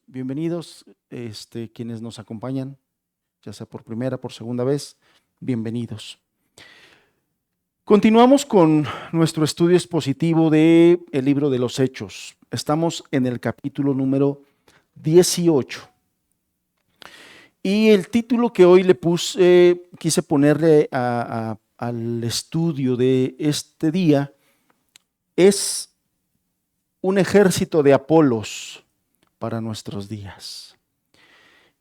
bienvenidos, quienes nos acompañan, ya sea por primera, por segunda vez, bienvenidos. Continuamos con nuestro estudio expositivo del libro de los Hechos. Estamos en el capítulo número 18. Y el título que hoy quise ponerle al estudio de este día es un ejército de Apolos para nuestros días.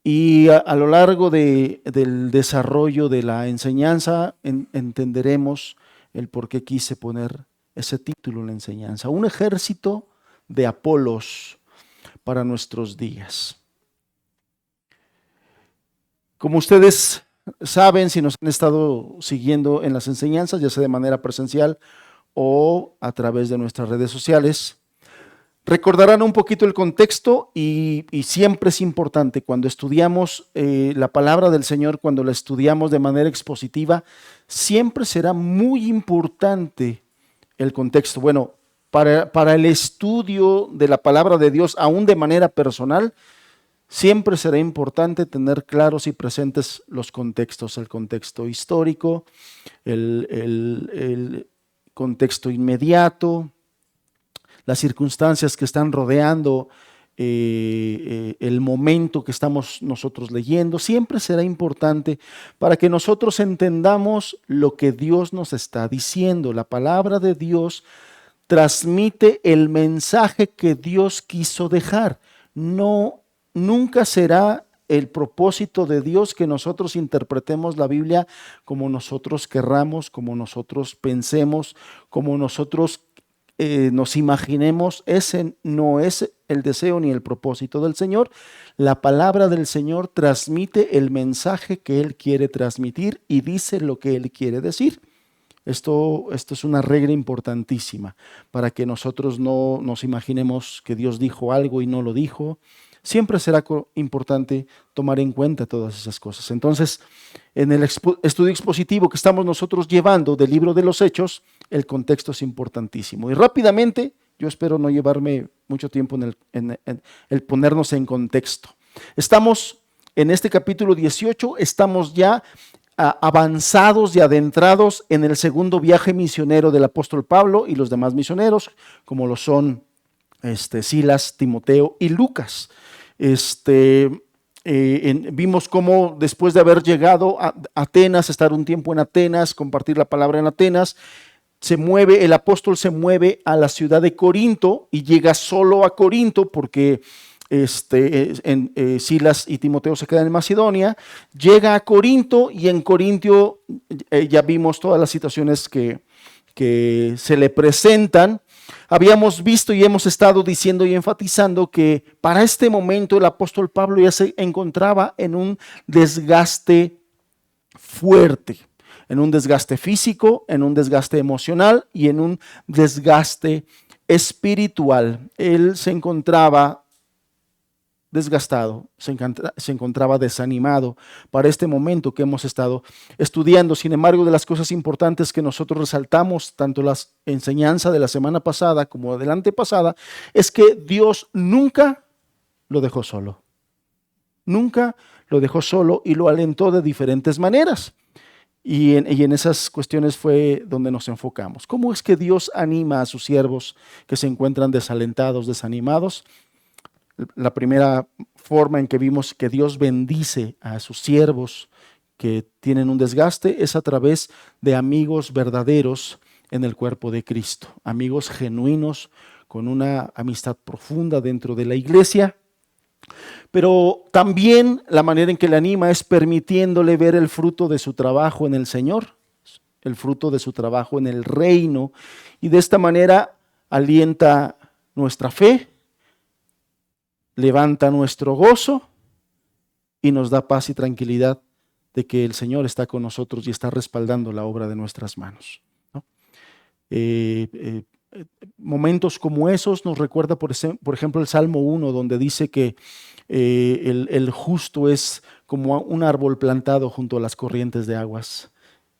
Y a lo largo del desarrollo de la enseñanza entenderemos el por qué quise poner ese título en la enseñanza. Un ejército de Apolos para nuestros días. Como ustedes saben, si nos han estado siguiendo en las enseñanzas, ya sea de manera presencial o a través de nuestras redes sociales, recordarán un poquito el contexto y siempre es importante cuando estudiamos la palabra del Señor, cuando la estudiamos de manera expositiva, siempre será muy importante el contexto. Bueno, para el estudio de la palabra de Dios, aún de manera personal, siempre será importante tener claros y presentes los contextos, el contexto histórico, el contexto inmediato, las circunstancias que están rodeando el momento que estamos nosotros leyendo. Siempre será importante para que nosotros entendamos lo que Dios nos está diciendo. La palabra de Dios transmite el mensaje que Dios quiso dejar. Nunca será el propósito de Dios que nosotros interpretemos la Biblia como nosotros querramos, como nosotros pensemos, como nosotros nos imaginemos. Ese no es el deseo ni el propósito del Señor. La palabra del Señor transmite el mensaje que Él quiere transmitir y dice lo que Él quiere decir. Esto es una regla importantísima para que nosotros no nos imaginemos que Dios dijo algo y no lo dijo. Siempre será importante tomar en cuenta todas esas cosas. Entonces, en el estudio expositivo que estamos nosotros llevando del libro de los Hechos, el contexto es importantísimo. Y rápidamente, yo espero no llevarme mucho tiempo en el ponernos en contexto. Estamos en este capítulo 18, estamos ya avanzados y adentrados en el segundo viaje misionero del apóstol Pablo y los demás misioneros, como lo son Silas, Timoteo y Lucas. Vimos cómo después de haber llegado a Atenas, estar un tiempo en Atenas, compartir la palabra en Atenas, el apóstol se mueve a la ciudad de Corinto y llega solo a Corinto porque Silas y Timoteo se quedan en Macedonia. Llega a Corinto y en Corinto ya vimos todas las situaciones que se le presentan. Habíamos visto y hemos estado diciendo y enfatizando que para este momento el apóstol Pablo ya se encontraba en un desgaste fuerte, en un desgaste físico, en un desgaste emocional y en un desgaste espiritual. Él se encontraba desgastado, se encontraba desanimado para este momento que hemos estado estudiando. Sin embargo, de las cosas importantes que nosotros resaltamos, tanto la enseñanza de la semana pasada como de la antepasada, es que Dios nunca lo dejó solo. Nunca lo dejó solo y lo alentó de diferentes maneras. Y en esas cuestiones fue donde nos enfocamos. ¿Cómo es que Dios anima a sus siervos que se encuentran desalentados, desanimados? La primera forma en que vimos que Dios bendice a sus siervos que tienen un desgaste es a través de amigos verdaderos en el cuerpo de Cristo, amigos genuinos con una amistad profunda dentro de la iglesia. Pero también la manera en que le anima es permitiéndole ver el fruto de su trabajo en el Señor, el fruto de su trabajo en el reino, y de esta manera alienta nuestra fe, levanta nuestro gozo y nos da paz y tranquilidad de que el Señor está con nosotros y está respaldando la obra de nuestras manos, ¿no? Momentos como esos nos recuerda, por ejemplo, el Salmo 1, donde dice que el justo es como un árbol plantado junto a las corrientes de aguas,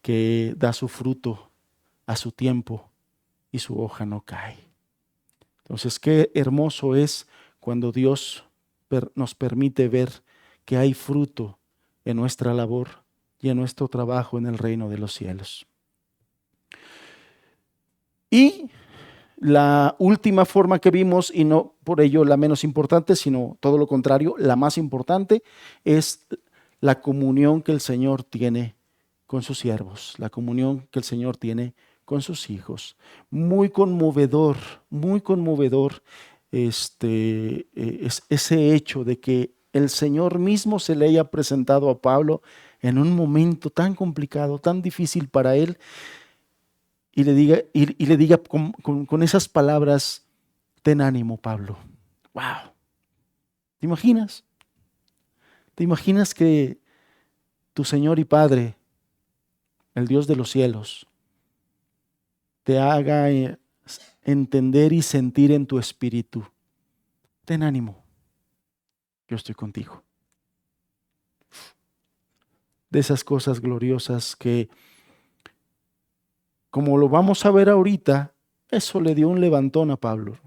que da su fruto a su tiempo y su hoja no cae. Entonces, qué hermoso es cuando Dios nos permite ver que hay fruto en nuestra labor y en nuestro trabajo en el reino de los cielos. Y la última forma que vimos, y no por ello la menos importante, sino todo lo contrario, la más importante, es la comunión que el Señor tiene con sus siervos, la comunión que el Señor tiene con sus hijos. Muy conmovedor es ese hecho de que el Señor mismo se le haya presentado a Pablo en un momento tan complicado, tan difícil para él, y le diga con esas palabras: ten ánimo, Pablo. ¡Wow! ¿Te imaginas? ¿Te imaginas que tu Señor y Padre, el Dios de los cielos, te haga entender y sentir en tu espíritu: ten ánimo, yo estoy contigo? De esas cosas gloriosas que, como lo vamos a ver ahorita, eso le dio un levantón a Pablo.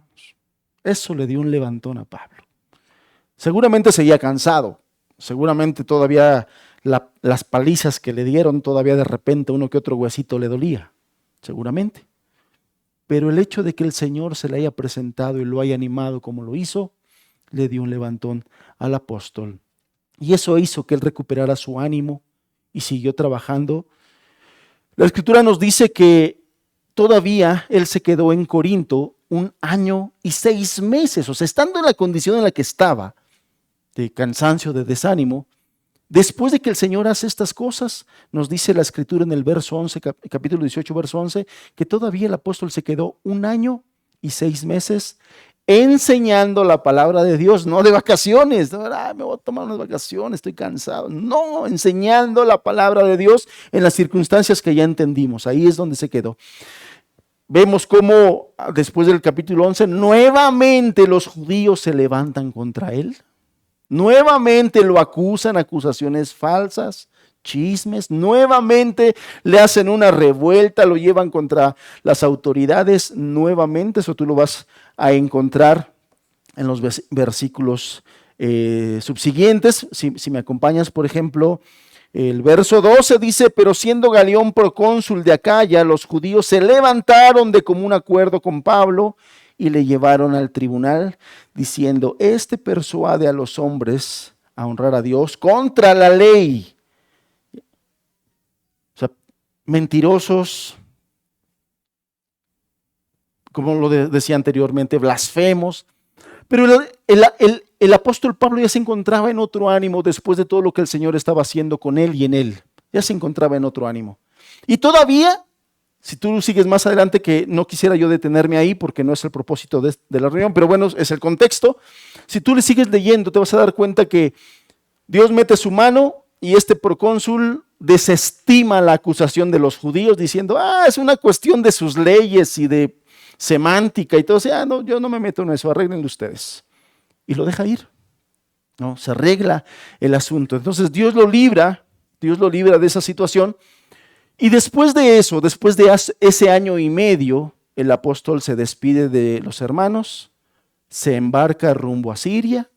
Eso le dio un levantón a Pablo. Seguramente seguía cansado, seguramente todavía las palizas que le dieron, todavía de repente uno que otro huesito le dolía, seguramente. Pero el hecho de que el Señor se le haya presentado y lo haya animado como lo hizo, le dio un levantón al apóstol. Y eso hizo que él recuperara su ánimo y siguió trabajando. La Escritura nos dice que todavía él se quedó en Corinto 1 año y 6 meses, o sea, estando en la condición en la que estaba, de cansancio, de desánimo. Después de que el Señor hace estas cosas, nos dice la Escritura en el verso 11, capítulo 18, verso 11, que todavía el apóstol se quedó 1 año y 6 meses enseñando la palabra de Dios, no de vacaciones. Me voy a tomar unas vacaciones, estoy cansado. No, enseñando la palabra de Dios en las circunstancias que ya entendimos. Ahí es donde se quedó. Vemos cómo después del capítulo 11, nuevamente los judíos se levantan contra él. Nuevamente lo acusan, acusaciones falsas, chismes. Nuevamente le hacen una revuelta, lo llevan contra las autoridades. Nuevamente, eso tú lo vas a encontrar en los versículos subsiguientes. Si me acompañas, por ejemplo, el verso 12 dice: pero siendo Galión procónsul de Acaya, los judíos se levantaron de común acuerdo con Pablo y le llevaron al tribunal, diciendo: este persuade a los hombres a honrar a Dios contra la ley. O sea, mentirosos, como lo decía anteriormente, blasfemos. Pero el apóstol Pablo ya se encontraba en otro ánimo después de todo lo que el Señor estaba haciendo con él y en él. Ya se encontraba en otro ánimo. Y todavía, si tú sigues más adelante, que no quisiera yo detenerme ahí porque no es el propósito de la reunión, pero bueno, es el contexto. Si tú le sigues leyendo, te vas a dar cuenta que Dios mete su mano y este procónsul desestima la acusación de los judíos diciendo: es una cuestión de sus leyes y de semántica y todo. O sea, no, yo no me meto en eso, arreglenlo ustedes. Y lo deja ir. No, se arregla el asunto. Entonces Dios lo libra de esa situación. Y después de eso, después de ese año y medio, el apóstol se despide de los hermanos, se embarca rumbo a Siria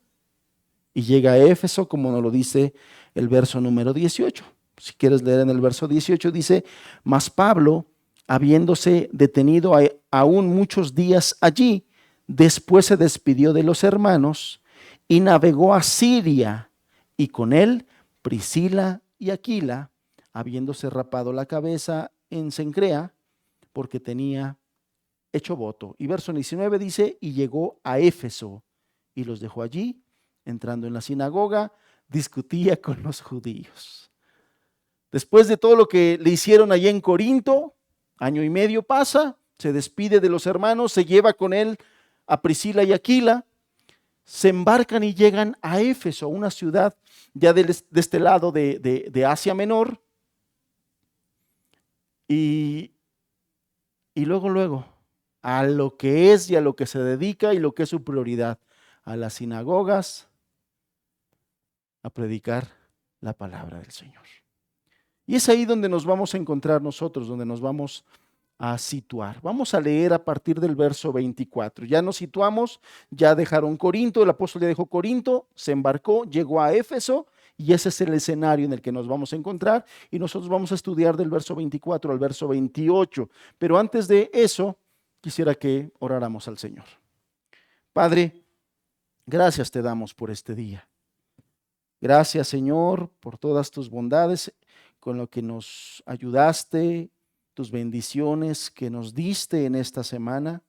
y llega a Éfeso, como nos lo dice el verso número 18. Si quieres leer en el verso 18, dice: mas Pablo, habiéndose detenido aún muchos días allí, después se despidió de los hermanos y navegó a Siria, y con él Priscila y Aquila, habiéndose rapado la cabeza en Cencrea, porque tenía hecho voto. Y verso 19 dice: y llegó a Éfeso, y los dejó allí. Entrando en la sinagoga, discutía con los judíos. Después de todo lo que le hicieron allí en Corinto, año y medio pasa, se despide de los hermanos, se lleva con él a Priscila y Aquila, se embarcan y llegan a Éfeso, una ciudad ya de este lado de Asia Menor. Y luego, a lo que es y a lo que se dedica y lo que es su prioridad: a las sinagogas, a predicar la palabra del Señor. Y es ahí donde nos vamos a encontrar nosotros, donde nos vamos a situar. Vamos a leer a partir del verso 24. Ya nos situamos, ya dejaron Corinto, el apóstol ya dejó Corinto, se embarcó, llegó a Éfeso y ese es el escenario en el que nos vamos a encontrar y nosotros vamos a estudiar del verso 24 al verso 28. Pero antes de eso, quisiera que oráramos al Señor. Padre, gracias te damos por este día. Gracias, Señor, por todas tus bondades, con lo que nos ayudaste, tus bendiciones que nos diste en esta semana,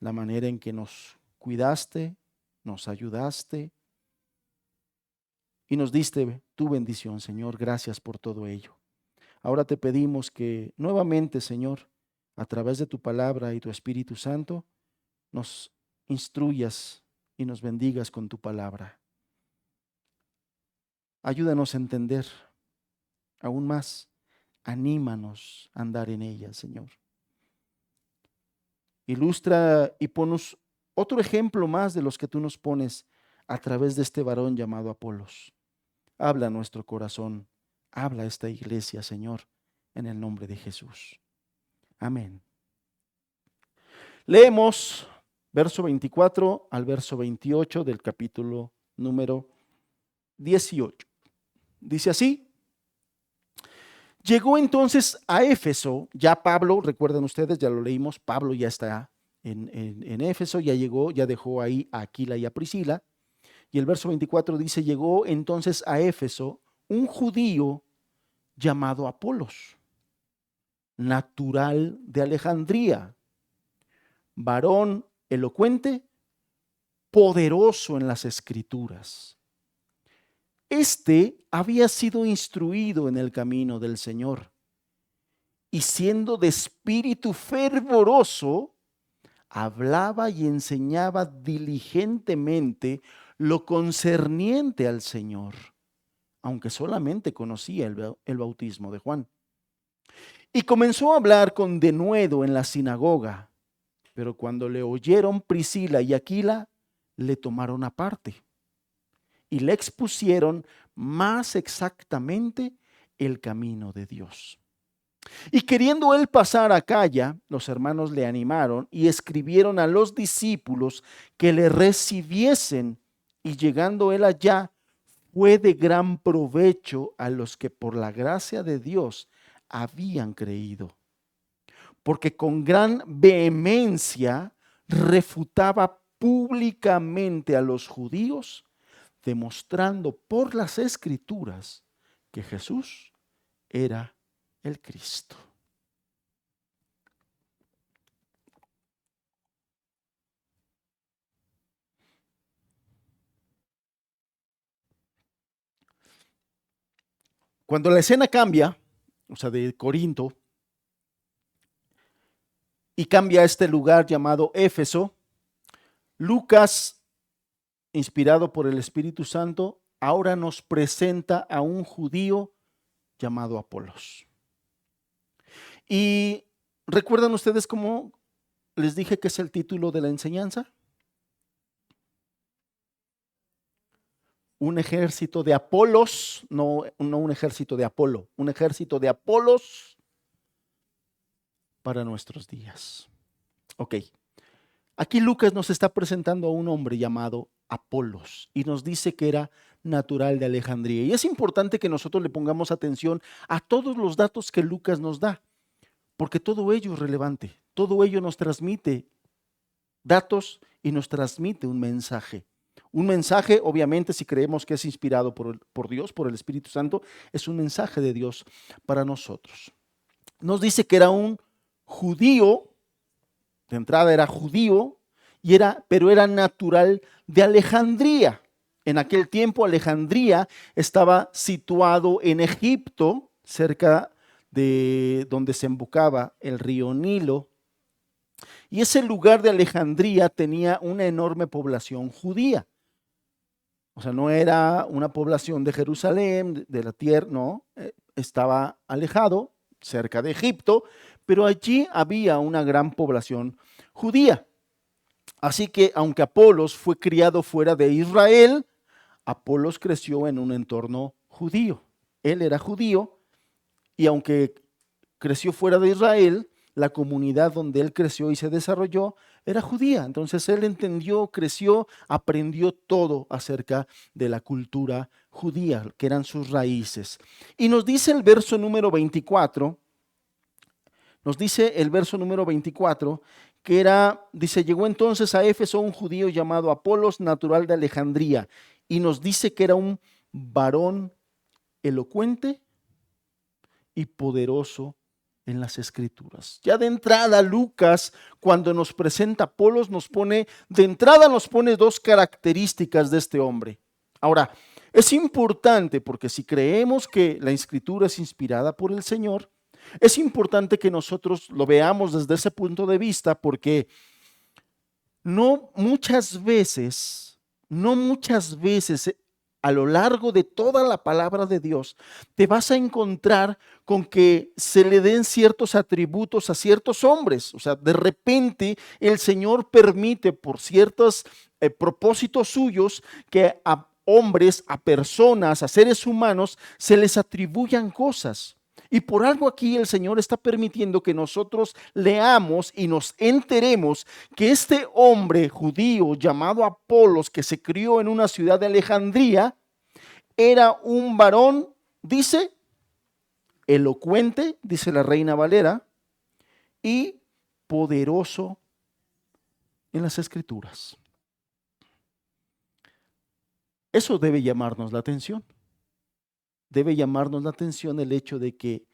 la manera en que nos cuidaste, nos ayudaste y nos diste tu bendición, Señor. Gracias por todo ello. Ahora te pedimos que nuevamente, Señor, a través de tu palabra y tu Espíritu Santo, nos instruyas y nos bendigas con tu palabra. Ayúdanos a entender aún más. Anímanos a andar en ella, Señor. Ilustra y ponos otro ejemplo más de los que tú nos pones a través de este varón llamado Apolos. Habla a nuestro corazón, habla a esta iglesia, Señor, en el nombre de Jesús. Amén. Leemos verso 24 al verso 28 del capítulo número 18. Dice así: llegó entonces a Éfeso, ya Pablo, recuerden ustedes, ya lo leímos, Pablo ya está en Éfeso, ya llegó, ya dejó ahí a Aquila y a Priscila. Y el verso 24 dice: llegó entonces a Éfeso un judío llamado Apolos, natural de Alejandría, varón elocuente, poderoso en las escrituras. Este había sido instruido en el camino del Señor y siendo de espíritu fervoroso, hablaba y enseñaba diligentemente lo concerniente al Señor, aunque solamente conocía el bautismo de Juan. Y comenzó a hablar con denuedo en la sinagoga, pero cuando le oyeron Priscila y Aquila, le tomaron aparte y le expusieron más exactamente el camino de Dios. Y queriendo él pasar a Acaya, los hermanos le animaron y escribieron a los discípulos que le recibiesen, y llegando él allá, fue de gran provecho a los que por la gracia de Dios habían creído, porque con gran vehemencia refutaba públicamente a los judíos, demostrando por las escrituras que Jesús era el Cristo. Cuando la escena cambia, o sea, de Corinto, y cambia a este lugar llamado Éfeso, Lucas, inspirado por el Espíritu Santo, ahora nos presenta a un judío llamado Apolos. Y ¿recuerdan ustedes cómo les dije que es el título de la enseñanza? Un ejército de Apolos, no un ejército de Apolo, un ejército de Apolos para nuestros días. Ok, aquí Lucas nos está presentando a un hombre llamado Apolos y nos dice que era natural de Alejandría. Y es importante que nosotros le pongamos atención a todos los datos que Lucas nos da, porque todo ello es relevante, todo ello nos transmite datos y nos transmite un mensaje. Un mensaje, obviamente, si creemos que es inspirado por Dios, por el Espíritu Santo, es un mensaje de Dios para nosotros. Nos dice que era un judío, de entrada era judío, pero era natural de Alejandría. En aquel tiempo Alejandría estaba situado en Egipto, cerca de donde se embocaba el río Nilo. Y ese lugar de Alejandría tenía una enorme población judía. O sea, no era una población de Jerusalén, de la tierra, no, estaba alejado, cerca de Egipto, pero allí había una gran población judía. Así que aunque Apolos fue criado fuera de Israel, Apolos creció en un entorno judío. Él era judío y aunque creció fuera de Israel, la comunidad donde él creció y se desarrolló era judía. Entonces él entendió, creció, aprendió todo acerca de la cultura judía, que eran sus raíces. Y nos dice el verso número 24, nos dice el verso número 24, que era, dice, llegó entonces a Éfeso un judío llamado Apolos, natural de Alejandría, y nos dice que era un varón elocuente y poderoso en las escrituras. Ya de entrada, Lucas, cuando nos presenta a Apolos, de entrada nos pone dos características de este hombre. Ahora, es importante porque si creemos que la escritura es inspirada por el Señor, es importante que nosotros lo veamos desde ese punto de vista, porque no muchas veces a lo largo de toda la palabra de Dios te vas a encontrar con que se le den ciertos atributos a ciertos hombres. O sea, de repente el Señor permite por ciertos propósitos suyos que a hombres, a personas, a seres humanos se les atribuyan cosas. Y por algo aquí el Señor está permitiendo que nosotros leamos y nos enteremos que este hombre judío llamado Apolos, que se crió en una ciudad de Alejandría, era un varón, dice, elocuente, dice la Reina Valera, y poderoso en las Escrituras. Eso debe llamarnos la atención. Debe llamarnos la atención el hecho de que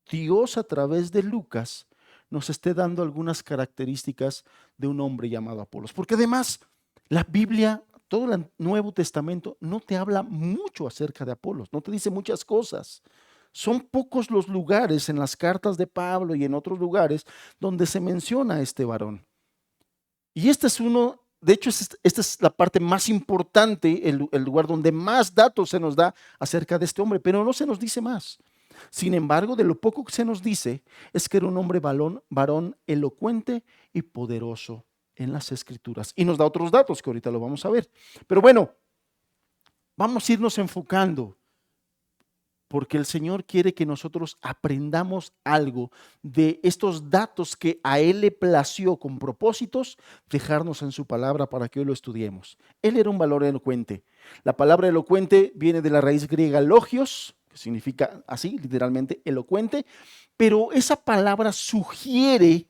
Dios a través de Lucas nos esté dando algunas características de un hombre llamado Apolos. Porque además la Biblia, todo el Nuevo Testamento, no te habla mucho acerca de Apolos, no te dice muchas cosas. Son pocos los lugares en las cartas de Pablo y en otros lugares donde se menciona a este varón. Y este es uno, de hecho, esta es la parte más importante, el lugar donde más datos se nos da acerca de este hombre, pero no se nos dice más. Sin embargo, de lo poco que se nos dice es que era un hombre varón elocuente y poderoso en las Escrituras. Y nos da otros datos que ahorita lo vamos a ver. Pero bueno, vamos a irnos enfocando, porque el Señor quiere que nosotros aprendamos algo de estos datos que a Él le plació con propósitos dejarnos en su palabra para que hoy lo estudiemos. Él era un valor elocuente. La palabra elocuente viene de la raíz griega logios, que significa así, literalmente elocuente, pero esa palabra sugiere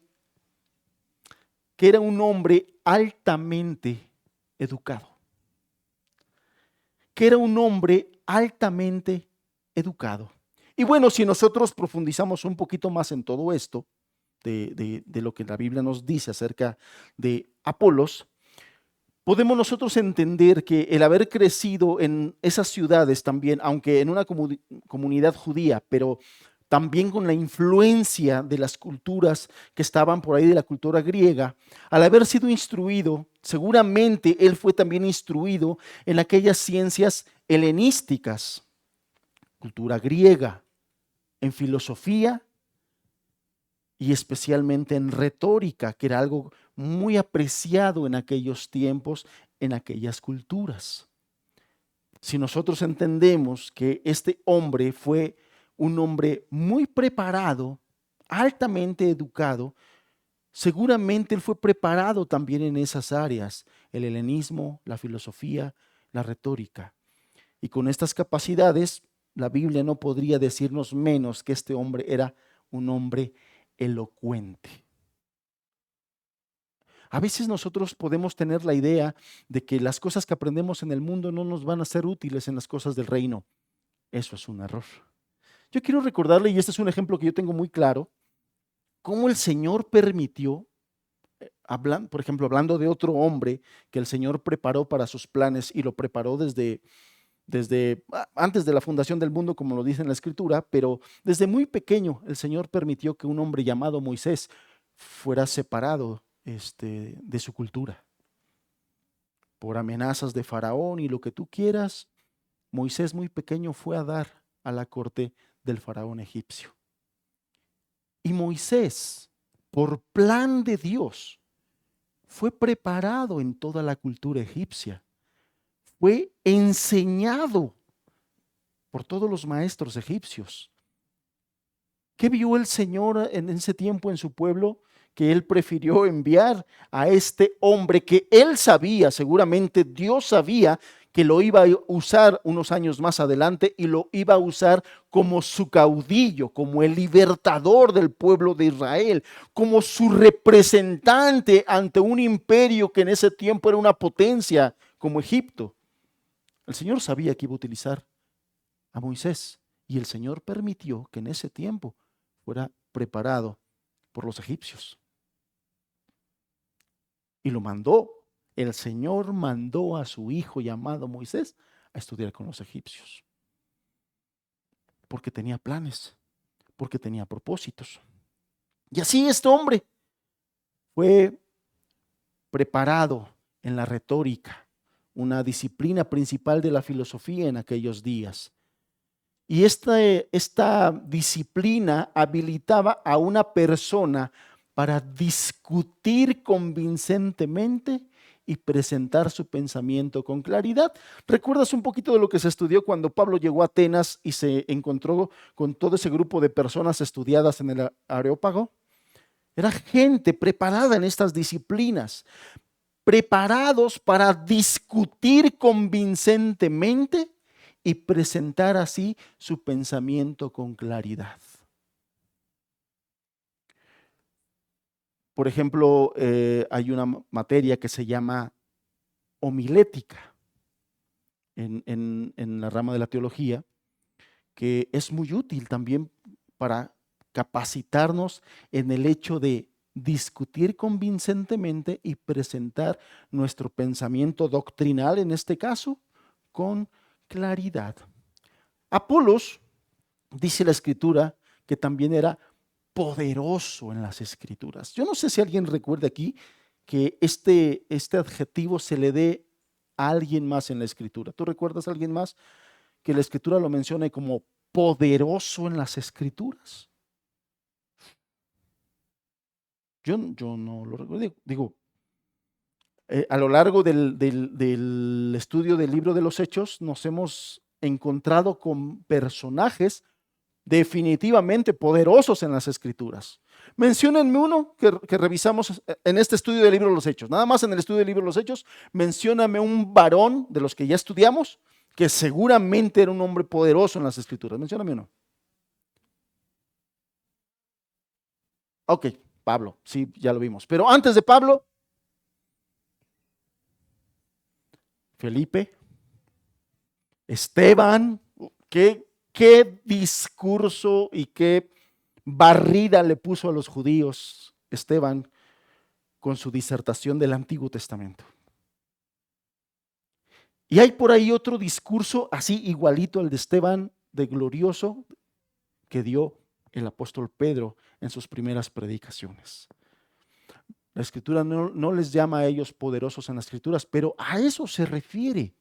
que era un hombre altamente educado, que era un hombre altamente educado. Y bueno, si nosotros profundizamos un poquito más en todo esto, de lo que la Biblia nos dice acerca de Apolos, podemos nosotros entender que el haber crecido en esas ciudades también, aunque en una comunidad judía, pero también con la influencia de las culturas que estaban por ahí, de la cultura griega, al haber sido instruido, seguramente él fue también instruido en aquellas ciencias helenísticas, cultura griega, en filosofía y especialmente en retórica, que era algo muy apreciado en aquellos tiempos, en aquellas culturas. Si nosotros entendemos que este hombre fue un hombre muy preparado, altamente educado, seguramente él fue preparado también en esas áreas, el helenismo, la filosofía, la retórica. Y con estas capacidades, la Biblia no podría decirnos menos que este hombre era un hombre elocuente. A veces nosotros podemos tener la idea de que las cosas que aprendemos en el mundo no nos van a ser útiles en las cosas del reino. Eso es un error. Yo quiero recordarle, y este es un ejemplo que yo tengo muy claro, cómo el Señor permitió, por ejemplo, hablando de otro hombre que el Señor preparó para sus planes y lo preparó desde antes de la fundación del mundo, como lo dice en la Escritura, pero desde muy pequeño el Señor permitió que un hombre llamado Moisés fuera separado de su cultura. Por amenazas de Faraón y lo que tú quieras, Moisés muy pequeño fue a dar a la corte del Faraón egipcio. Y Moisés, por plan de Dios, fue preparado en toda la cultura egipcia. Fue enseñado por todos los maestros egipcios ¿Qué vio el Señor en ese tiempo en su pueblo? Que Él prefirió enviar a este hombre que Él sabía, seguramente Dios sabía que lo iba a usar unos años más adelante y lo iba a usar como su caudillo, como el libertador del pueblo de Israel, como su representante ante un imperio que en ese tiempo era una potencia como Egipto. El Señor sabía que iba a utilizar a Moisés y el Señor permitió que en ese tiempo fuera preparado por los egipcios y lo mandó. El Señor mandó a su hijo llamado Moisés a estudiar con los egipcios porque tenía planes, porque tenía propósitos. Y así este hombre fue preparado en la retórica, una disciplina principal de la filosofía en aquellos días. Y esta disciplina habilitaba a una persona para discutir convincentemente y presentar su pensamiento con claridad. ¿Recuerdas un poquito de lo que se estudió cuando Pablo llegó a Atenas y se encontró con todo ese grupo de personas estudiadas en el Areópago? Era gente preparada en estas disciplinas, preparados para discutir convincentemente y presentar así su pensamiento con claridad. Por ejemplo, hay una materia que se llama homilética en la rama de la teología, que es muy útil también para capacitarnos en el hecho de discutir convincentemente y presentar nuestro pensamiento doctrinal, en este caso, con claridad. Apolos, dice la escritura, que también era poderoso en las escrituras. Yo no sé si alguien recuerda aquí que este adjetivo se le dé a alguien más en la escritura. ¿Tú recuerdas a alguien más que la escritura lo mencione como poderoso en las escrituras? Yo no lo recuerdo. Digo, a lo largo del estudio del libro de los Hechos nos hemos encontrado con personajes definitivamente poderosos en las escrituras. Menciónenme uno que revisamos en este estudio del libro de los Hechos. Nada más en el estudio del libro de los Hechos, mencióname un varón de los que ya estudiamos que seguramente era un hombre poderoso en las escrituras. Mencióname uno. Ok, Pablo, sí, ya lo vimos. Pero antes de Pablo, Felipe, Esteban, qué discurso y qué barrida le puso a los judíos Esteban con su disertación del Antiguo Testamento. Y hay por ahí otro discurso así igualito al de Esteban, de glorioso, que dio el apóstol Pedro en sus primeras predicaciones. La escritura no les llama a ellos poderosos en las escrituras, pero a eso se refiere,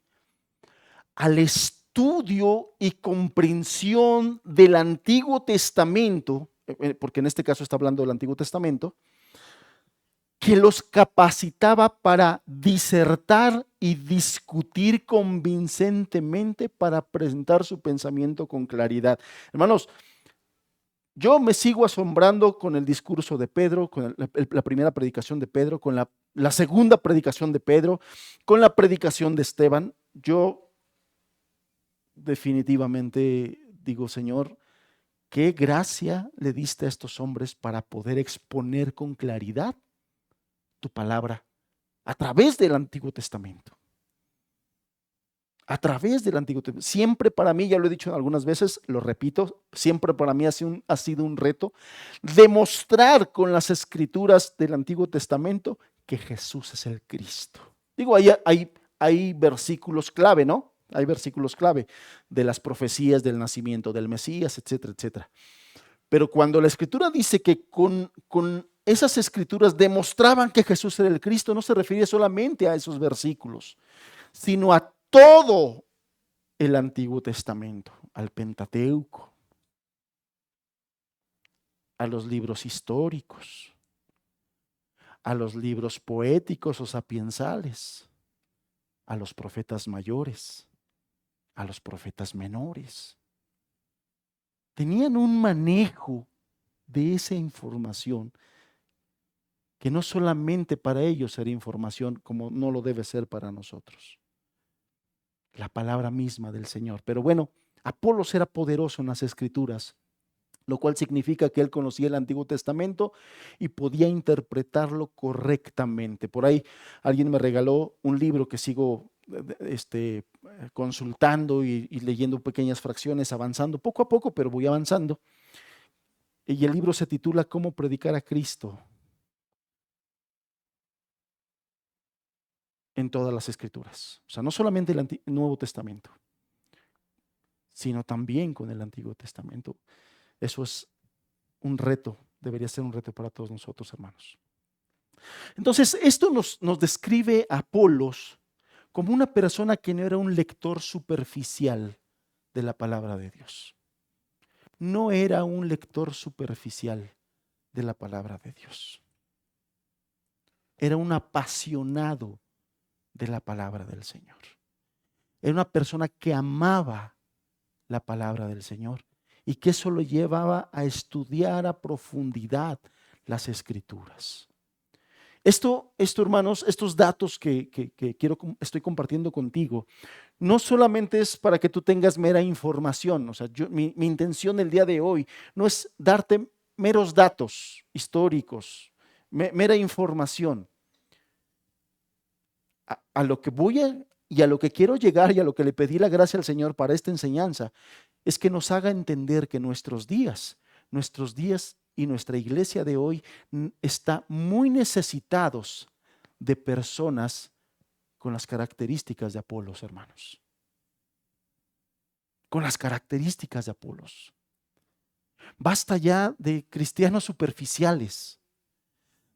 al estudio y comprensión del Antiguo Testamento, porque en este caso está hablando del Antiguo Testamento, que los capacitaba para disertar y discutir convincentemente para presentar su pensamiento con claridad. Hermanos, yo me sigo asombrando con el discurso de Pedro, con la primera predicación de Pedro, con la segunda predicación de Pedro, con la predicación de Esteban. Yo definitivamente digo, Señor, qué gracia le diste a estos hombres para poder exponer con claridad tu palabra a través del Antiguo Testamento. A través del Antiguo Testamento. Siempre para mí, ya lo he dicho algunas veces, lo repito, siempre para mí ha sido un reto demostrar con las escrituras del Antiguo Testamento que Jesús es el Cristo. Digo, hay versículos clave, ¿no? Hay versículos clave de las profecías del nacimiento del Mesías, etcétera, etcétera. Pero cuando la escritura dice que con esas escrituras demostraban que Jesús era el Cristo, no se refiere solamente a esos versículos, sino a todo el Antiguo Testamento, al Pentateuco, a los libros históricos, a los libros poéticos o sapiensales, a los profetas mayores, a los profetas menores. Tenían un manejo de esa información, que no solamente para ellos era información, como no lo debe ser para nosotros. La palabra misma del Señor. Pero bueno, Apolos era poderoso en las Escrituras, lo cual significa que él conocía el Antiguo Testamento y podía interpretarlo correctamente. Por ahí alguien me regaló un libro que sigo consultando y leyendo pequeñas fracciones, avanzando poco a poco, pero voy avanzando. Y el libro se titula ¿Cómo predicar a Cristo en todas las Escrituras? O sea, no solamente el Nuevo Testamento, sino también con el Antiguo Testamento. Eso es un reto, debería ser un reto para todos nosotros, hermanos. Entonces, esto nos describe a Apolos como una persona que no era un lector superficial de la palabra de Dios. No era un lector superficial de la palabra de Dios. Era un apasionado de la palabra del Señor. Era una persona que amaba la palabra del Señor y que eso lo llevaba a estudiar a profundidad las Escrituras. Esto, hermanos, estos datos que estoy compartiendo contigo, no solamente es para que tú tengas mera información. O sea, mi intención el día de hoy no es darte meros datos históricos, mera información. A lo que y a lo que quiero llegar y a lo que le pedí la gracia al Señor para esta enseñanza, es que nos haga entender que nuestros días y nuestra iglesia de hoy está muy necesitados de personas con las características de Apolos, hermanos. Con las características de Apolos. Basta ya de cristianos superficiales,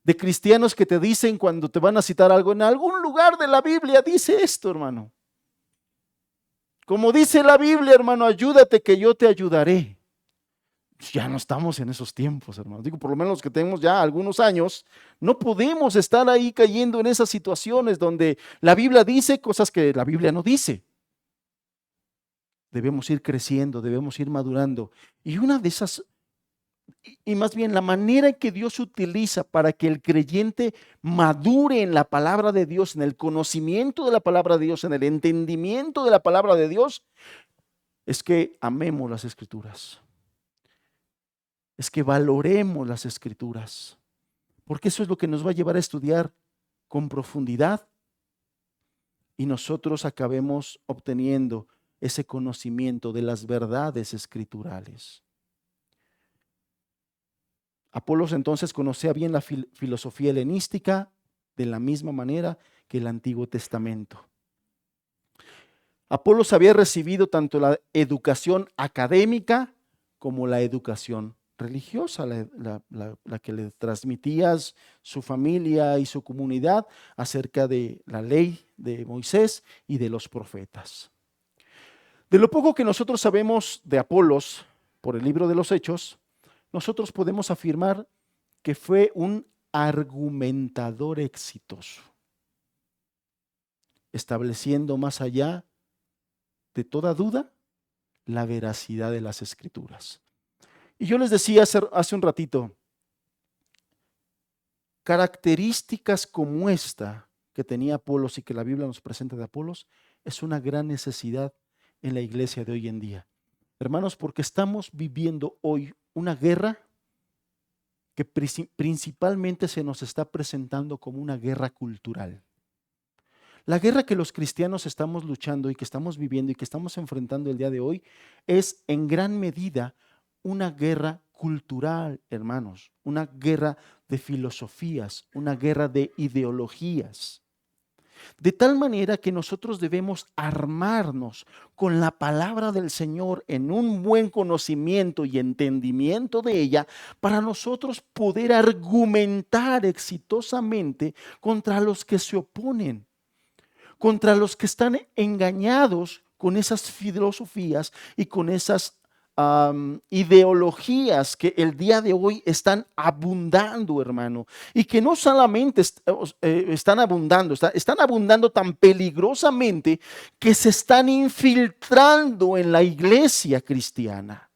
de cristianos que te dicen cuando te van a citar algo, en algún lugar de la Biblia dice esto, hermano. Como dice la Biblia, hermano, ayúdate que yo te ayudaré. Ya no estamos en esos tiempos, hermano. Digo, por lo menos los que tenemos ya algunos años, no podemos estar ahí cayendo en esas situaciones donde la Biblia dice cosas que la Biblia no dice. Debemos ir creciendo, debemos ir madurando. Y una de esas, y más bien la manera en que Dios utiliza para que el creyente madure en la palabra de Dios, en el conocimiento de la palabra de Dios, en el entendimiento de la palabra de Dios, es que amemos las Escrituras. Es que valoremos las Escrituras, porque eso es lo que nos va a llevar a estudiar con profundidad y nosotros acabemos obteniendo ese conocimiento de las verdades escriturales. Apolos entonces conocía bien la filosofía helenística de la misma manera que el Antiguo Testamento. Apolos había recibido tanto la educación académica como la educación religiosa, la que le transmitía su familia y su comunidad acerca de la ley de Moisés y de los profetas. De lo poco que nosotros sabemos de Apolos por el libro de los Hechos, nosotros podemos afirmar que fue un argumentador exitoso, estableciendo más allá de toda duda la veracidad de las Escrituras. Y yo les decía hace un ratito, características como esta que tenía Apolos y que la Biblia nos presenta de Apolos, es una gran necesidad en la iglesia de hoy en día. Hermanos, porque estamos viviendo hoy una guerra que principalmente se nos está presentando como una guerra cultural. La guerra que los cristianos estamos luchando y que estamos viviendo y que estamos enfrentando el día de hoy es en gran medida una guerra cultural, hermanos, una guerra de filosofías, una guerra de ideologías. De tal manera que nosotros debemos armarnos con la palabra del Señor en un buen conocimiento y entendimiento de ella para nosotros poder argumentar exitosamente contra los que se oponen, contra los que están engañados con esas filosofías y con esas ideologías que el día de hoy están abundando, hermano, y que no solamente están abundando, están abundando tan peligrosamente que se están infiltrando en la iglesia cristiana.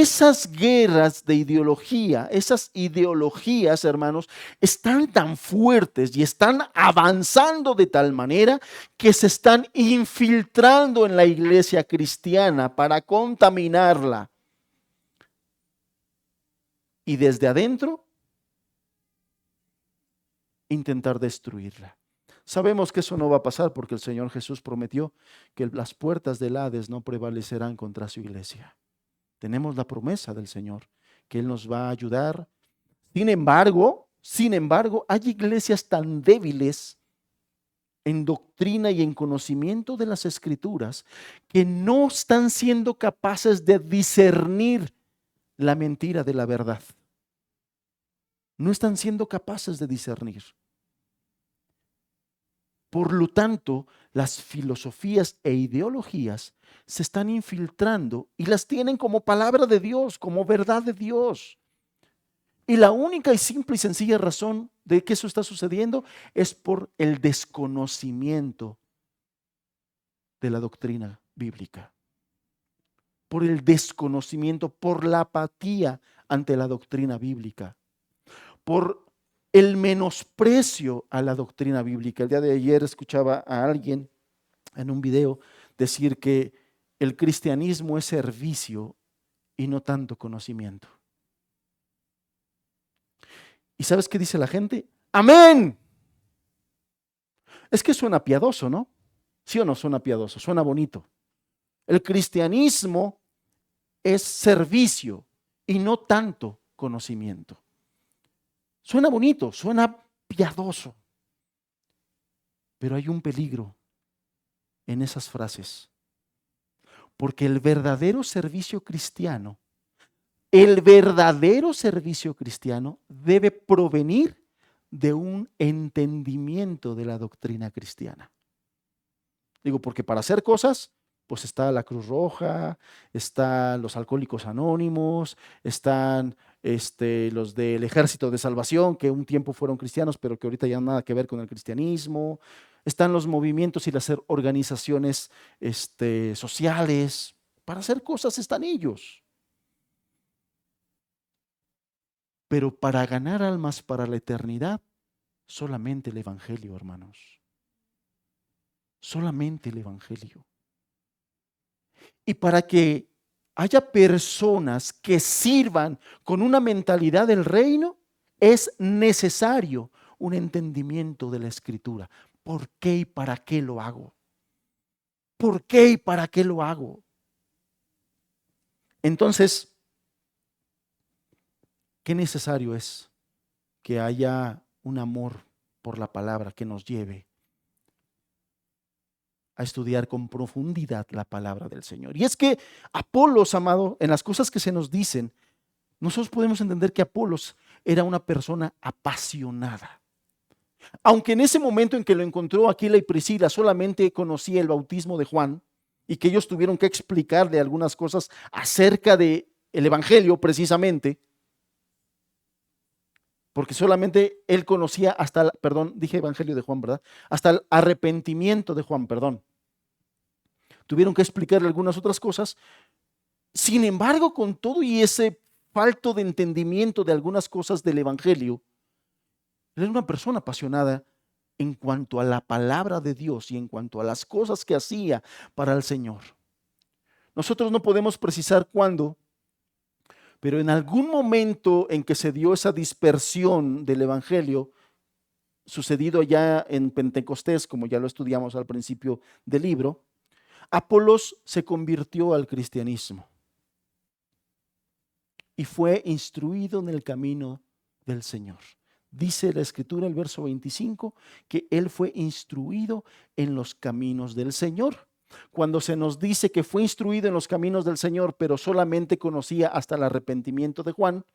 esas guerras de ideología, esas ideologías, hermanos, están tan fuertes y están avanzando de tal manera que se están infiltrando en la iglesia cristiana para contaminarla. Y desde adentro, intentar destruirla. Sabemos que eso no va a pasar porque el Señor Jesús prometió que las puertas del Hades no prevalecerán contra su iglesia. Tenemos la promesa del Señor que Él nos va a ayudar. Sin embargo, hay iglesias tan débiles en doctrina y en conocimiento de las Escrituras que no están siendo capaces de discernir la mentira de la verdad. No están siendo capaces de discernir. Por lo tanto, las filosofías e ideologías se están infiltrando y las tienen como palabra de Dios, como verdad de Dios. Y la única y simple y sencilla razón de que eso está sucediendo es por el desconocimiento de la doctrina bíblica. Por el desconocimiento, por la apatía ante la doctrina bíblica. Por el menosprecio a la doctrina bíblica. El día de ayer escuchaba a alguien en un video decir que el cristianismo es servicio y no tanto conocimiento. ¿Y sabes qué dice la gente? ¡Amén! Es que suena piadoso, ¿no? ¿Sí o no suena piadoso? Suena bonito. El cristianismo es servicio y no tanto conocimiento. Suena bonito, suena piadoso, pero hay un peligro en esas frases, porque el verdadero servicio cristiano debe provenir de un entendimiento de la doctrina cristiana. Digo, porque para hacer cosas, pues está la Cruz Roja, están los Alcohólicos Anónimos, están los del Ejército de Salvación, que un tiempo fueron cristianos, pero que ahorita ya nada que ver con el cristianismo. Están los movimientos y las organizaciones sociales. Para hacer cosas están ellos. Pero para ganar almas para la eternidad, solamente el Evangelio, hermanos. Solamente el Evangelio. Y para que haya personas que sirvan con una mentalidad del reino, es necesario un entendimiento de la Escritura. ¿Por qué y para qué lo hago? ¿Por qué y para qué lo hago? Entonces, ¿qué necesario es? Que haya un amor por la palabra que nos lleve a estudiar con profundidad la palabra del Señor. Y es que Apolos, amado, en las cosas que se nos dicen, nosotros podemos entender que Apolos era una persona apasionada. Aunque en ese momento en que lo encontró Aquila y Priscila solamente conocía el bautismo de Juan y que ellos tuvieron que explicarle algunas cosas acerca del Evangelio precisamente, porque solamente él conocía hasta, dije Evangelio de Juan, ¿verdad? Hasta el arrepentimiento de Juan, perdón. Tuvieron que explicarle algunas otras cosas. Sin embargo, con todo y ese falto de entendimiento de algunas cosas del Evangelio, él era una persona apasionada en cuanto a la palabra de Dios y en cuanto a las cosas que hacía para el Señor. Nosotros no podemos precisar cuándo, pero en algún momento en que se dio esa dispersión del Evangelio, sucedido ya en Pentecostés, como ya lo estudiamos al principio del libro, Apolos se convirtió al cristianismo y fue instruido en el camino del Señor. Dice la Escritura, el verso 25, que él fue instruido en los caminos del Señor. Cuando se nos dice que fue instruido en los caminos del Señor, pero solamente conocía hasta el arrepentimiento de Juan,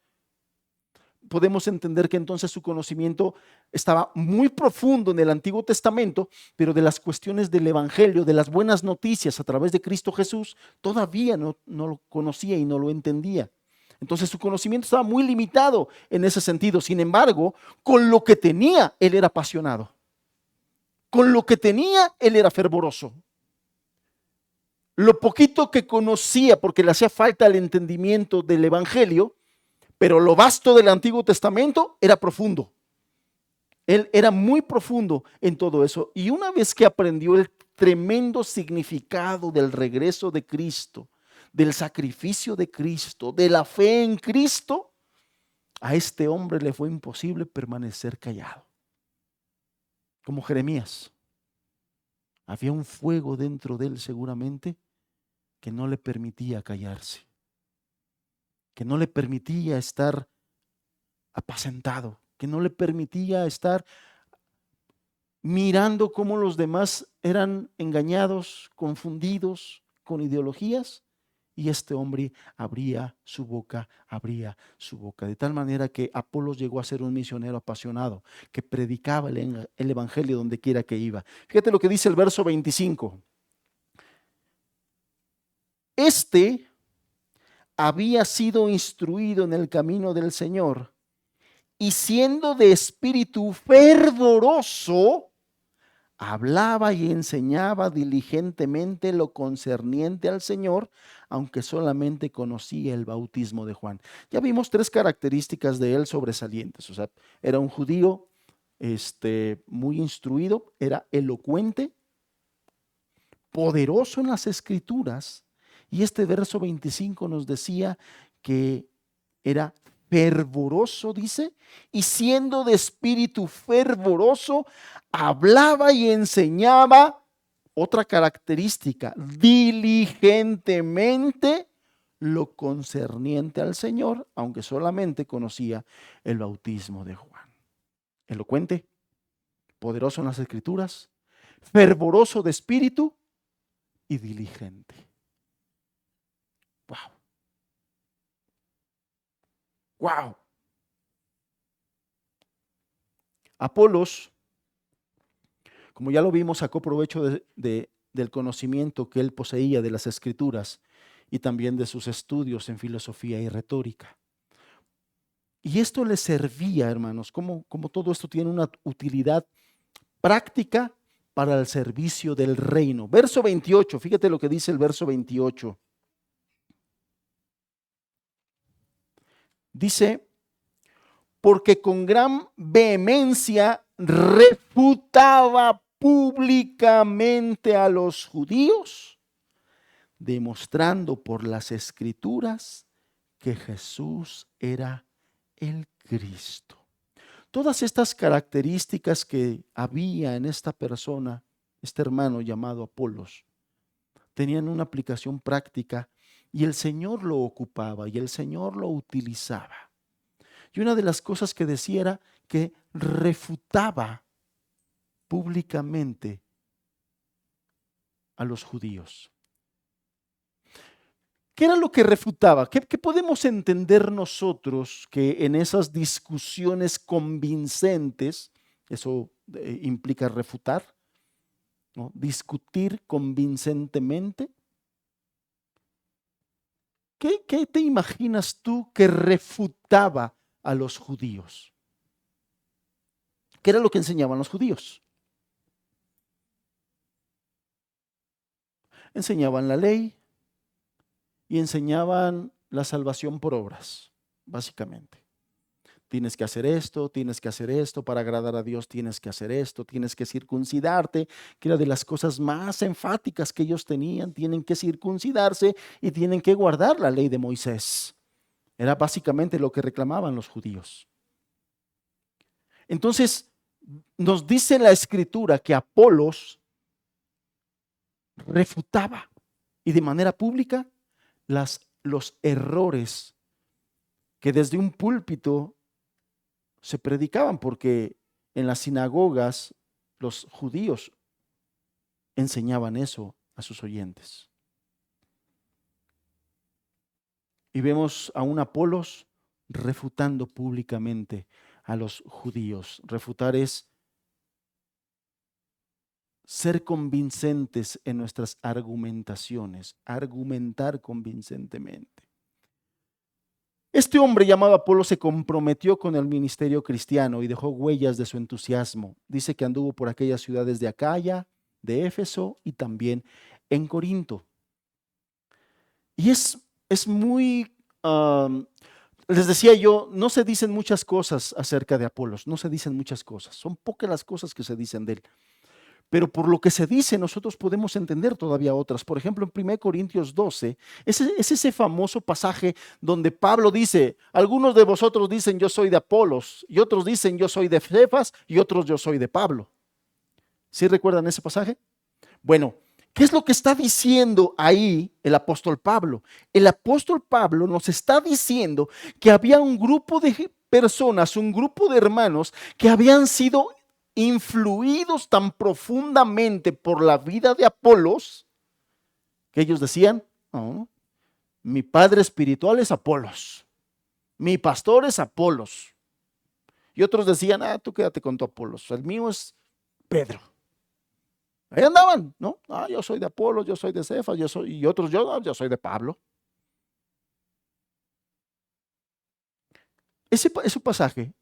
podemos entender que entonces su conocimiento estaba muy profundo en el Antiguo Testamento, pero de las cuestiones del Evangelio, de las buenas noticias a través de Cristo Jesús, todavía no lo conocía y no lo entendía. Entonces su conocimiento estaba muy limitado en ese sentido. Sin embargo, con lo que tenía, él era apasionado. Con lo que tenía, él era fervoroso. lo poquito que conocía, porque le hacía falta el entendimiento del Evangelio, pero lo vasto del Antiguo Testamento era profundo. Él era muy profundo en todo eso. Y una vez que aprendió el tremendo significado del regreso de Cristo, del sacrificio de Cristo, de la fe en Cristo, a este hombre le fue imposible permanecer callado. Como Jeremías. Había un fuego dentro de él seguramente que no le permitía callarse, que no le permitía estar apacentado, que no le permitía estar mirando cómo los demás eran engañados, confundidos con ideologías, y este hombre abría su boca, de tal manera que Apolos llegó a ser un misionero apasionado, que predicaba el evangelio donde quiera que iba. Fíjate lo que dice el verso 25. Este había sido instruido en el camino del Señor, y siendo de espíritu fervoroso, hablaba y enseñaba diligentemente lo concerniente al Señor, aunque solamente conocía el bautismo de Juan. Ya vimos tres características de él sobresalientes. O sea, era un judío muy instruido, era elocuente, poderoso en las escrituras, y este verso 25 nos decía que era fervoroso, dice, y siendo de espíritu fervoroso, hablaba y enseñaba, otra característica, diligentemente lo concerniente al Señor, aunque solamente conocía el bautismo de Juan. Elocuente, poderoso en las escrituras, fervoroso de espíritu y diligente. Wow. Wow. Apolos, como ya lo vimos, sacó provecho del conocimiento que él poseía de las escrituras y también de sus estudios en filosofía y retórica. Y esto le servía, hermanos, como todo esto tiene una utilidad práctica para el servicio del reino. Verso 28, fíjate lo que dice el verso 28. Dice, porque con gran vehemencia refutaba públicamente a los judíos, demostrando por las escrituras que Jesús era el Cristo. Todas estas características que había en esta persona, este hermano llamado Apolos, tenían una aplicación práctica y el Señor lo ocupaba y el Señor lo utilizaba. Y una de las cosas que decía era que refutaba públicamente a los judíos. ¿Qué era lo que refutaba? ¿Qué podemos entender nosotros que en esas discusiones convincentes, eso implica refutar, ¿no? Discutir convincentemente? ¿Qué te imaginas tú que refutaba a los judíos? ¿Qué era lo que enseñaban los judíos? Enseñaban la ley y enseñaban la salvación por obras, básicamente. Tienes que hacer esto, para agradar a Dios tienes que hacer esto, tienes que circuncidarte, que era de las cosas más enfáticas que ellos tenían, tienen que circuncidarse y tienen que guardar la ley de Moisés. Era básicamente lo que reclamaban los judíos. Entonces, nos dice la Escritura que Apolos refutaba y de manera pública los errores que desde un púlpito se predicaban, porque en las sinagogas los judíos enseñaban eso a sus oyentes. Y vemos a un Apolos refutando públicamente a los judíos. Refutar es ser convincentes en nuestras argumentaciones, argumentar convincentemente. Este hombre llamado Apolo se comprometió con el ministerio cristiano y dejó huellas de su entusiasmo. Dice que anduvo por aquellas ciudades de Acaya, de Éfeso y también en Corinto. Y es muy, les decía yo, no se dicen muchas cosas acerca de Apolos, no se dicen muchas cosas, son pocas las cosas que se dicen de él. Pero por lo que se dice, nosotros podemos entender todavía otras. Por ejemplo, en 1 Corintios 12, es ese famoso pasaje donde Pablo dice, algunos de vosotros dicen yo soy de Apolos, y otros dicen yo soy de Cefas, y otros yo soy de Pablo. ¿Sí recuerdan ese pasaje? Bueno, ¿qué es lo que está diciendo ahí el apóstol Pablo? El apóstol Pablo nos está diciendo que había un grupo de personas, un grupo de hermanos que habían sido influidos tan profundamente por la vida de Apolos, que ellos decían, "Oh, mi padre espiritual es Apolos, mi pastor es Apolos". Y otros decían, tú quédate con tu Apolos, el mío es Pedro. Ahí andaban, ¿no? Yo soy de Apolos, yo soy de Cefas, y otros yo soy de Pablo. Ese pasaje,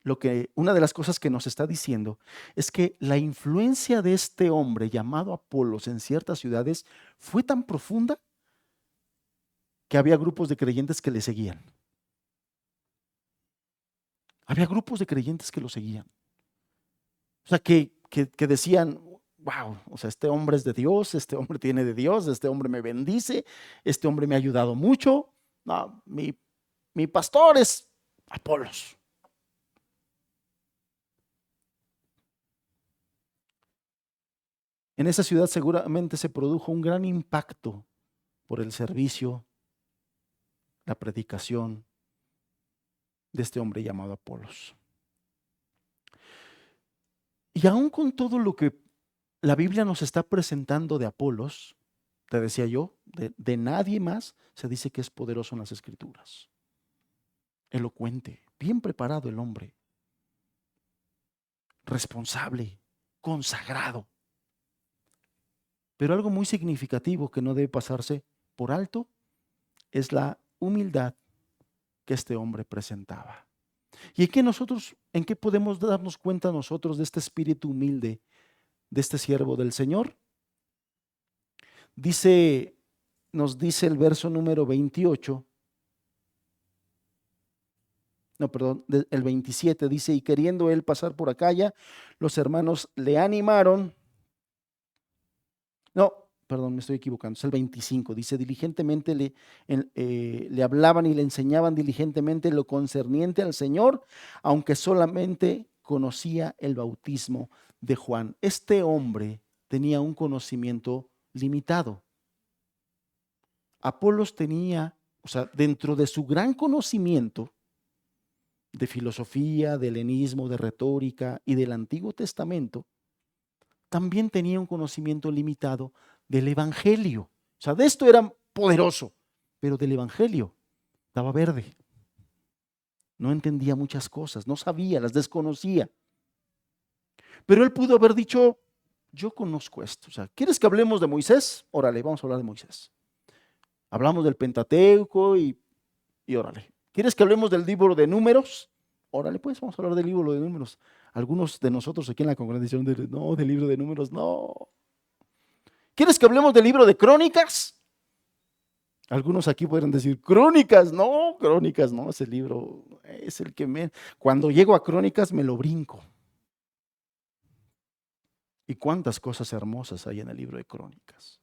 una de las cosas que nos está diciendo es que la influencia de este hombre llamado Apolos en ciertas ciudades fue tan profunda que había grupos de creyentes que le seguían. Había grupos de creyentes que lo seguían. O sea, que decían, wow, o sea, este hombre es de Dios, este hombre tiene de Dios, este hombre me bendice, este hombre me ha ayudado mucho. No, mi pastor es Apolos. En esa ciudad seguramente se produjo un gran impacto por el servicio, la predicación de este hombre llamado Apolos. Y aún con todo lo que la Biblia nos está presentando de Apolos, te decía yo, de nadie más se dice que es poderoso en las Escrituras. Elocuente, bien preparado el hombre, responsable, consagrado. Pero algo muy significativo que no debe pasarse por alto es la humildad que este hombre presentaba. ¿Y en qué podemos darnos cuenta nosotros de este espíritu humilde de este siervo del Señor? Nos dice el verso número 28, no, perdón, el 27, dice, y queriendo él pasar por Acaya, los hermanos le animaron. No, perdón, me estoy equivocando, es el 25, dice, diligentemente le hablaban y le enseñaban diligentemente lo concerniente al Señor, aunque solamente conocía el bautismo de Juan. Este hombre tenía un conocimiento limitado. Apolos tenía, o sea, dentro de su gran conocimiento de filosofía, de helenismo, de retórica y del Antiguo Testamento, también tenía un conocimiento limitado del Evangelio. O sea, de esto era poderoso, pero del Evangelio estaba verde. No entendía muchas cosas, no sabía, las desconocía. Pero él pudo haber dicho, yo conozco esto. O sea, ¿quieres que hablemos de Moisés? Órale, vamos a hablar de Moisés. Hablamos del Pentateuco y órale. ¿Quieres que hablemos del libro de Números? Órale, pues vamos a hablar del libro de Números. Algunos de nosotros aquí en la congregación, no, del libro de Números, no. ¿Quieres que hablemos del libro de Crónicas? Algunos aquí pueden decir, Crónicas, no, ese libro es el que cuando llego a Crónicas me lo brinco. Y cuántas cosas hermosas hay en el libro de Crónicas.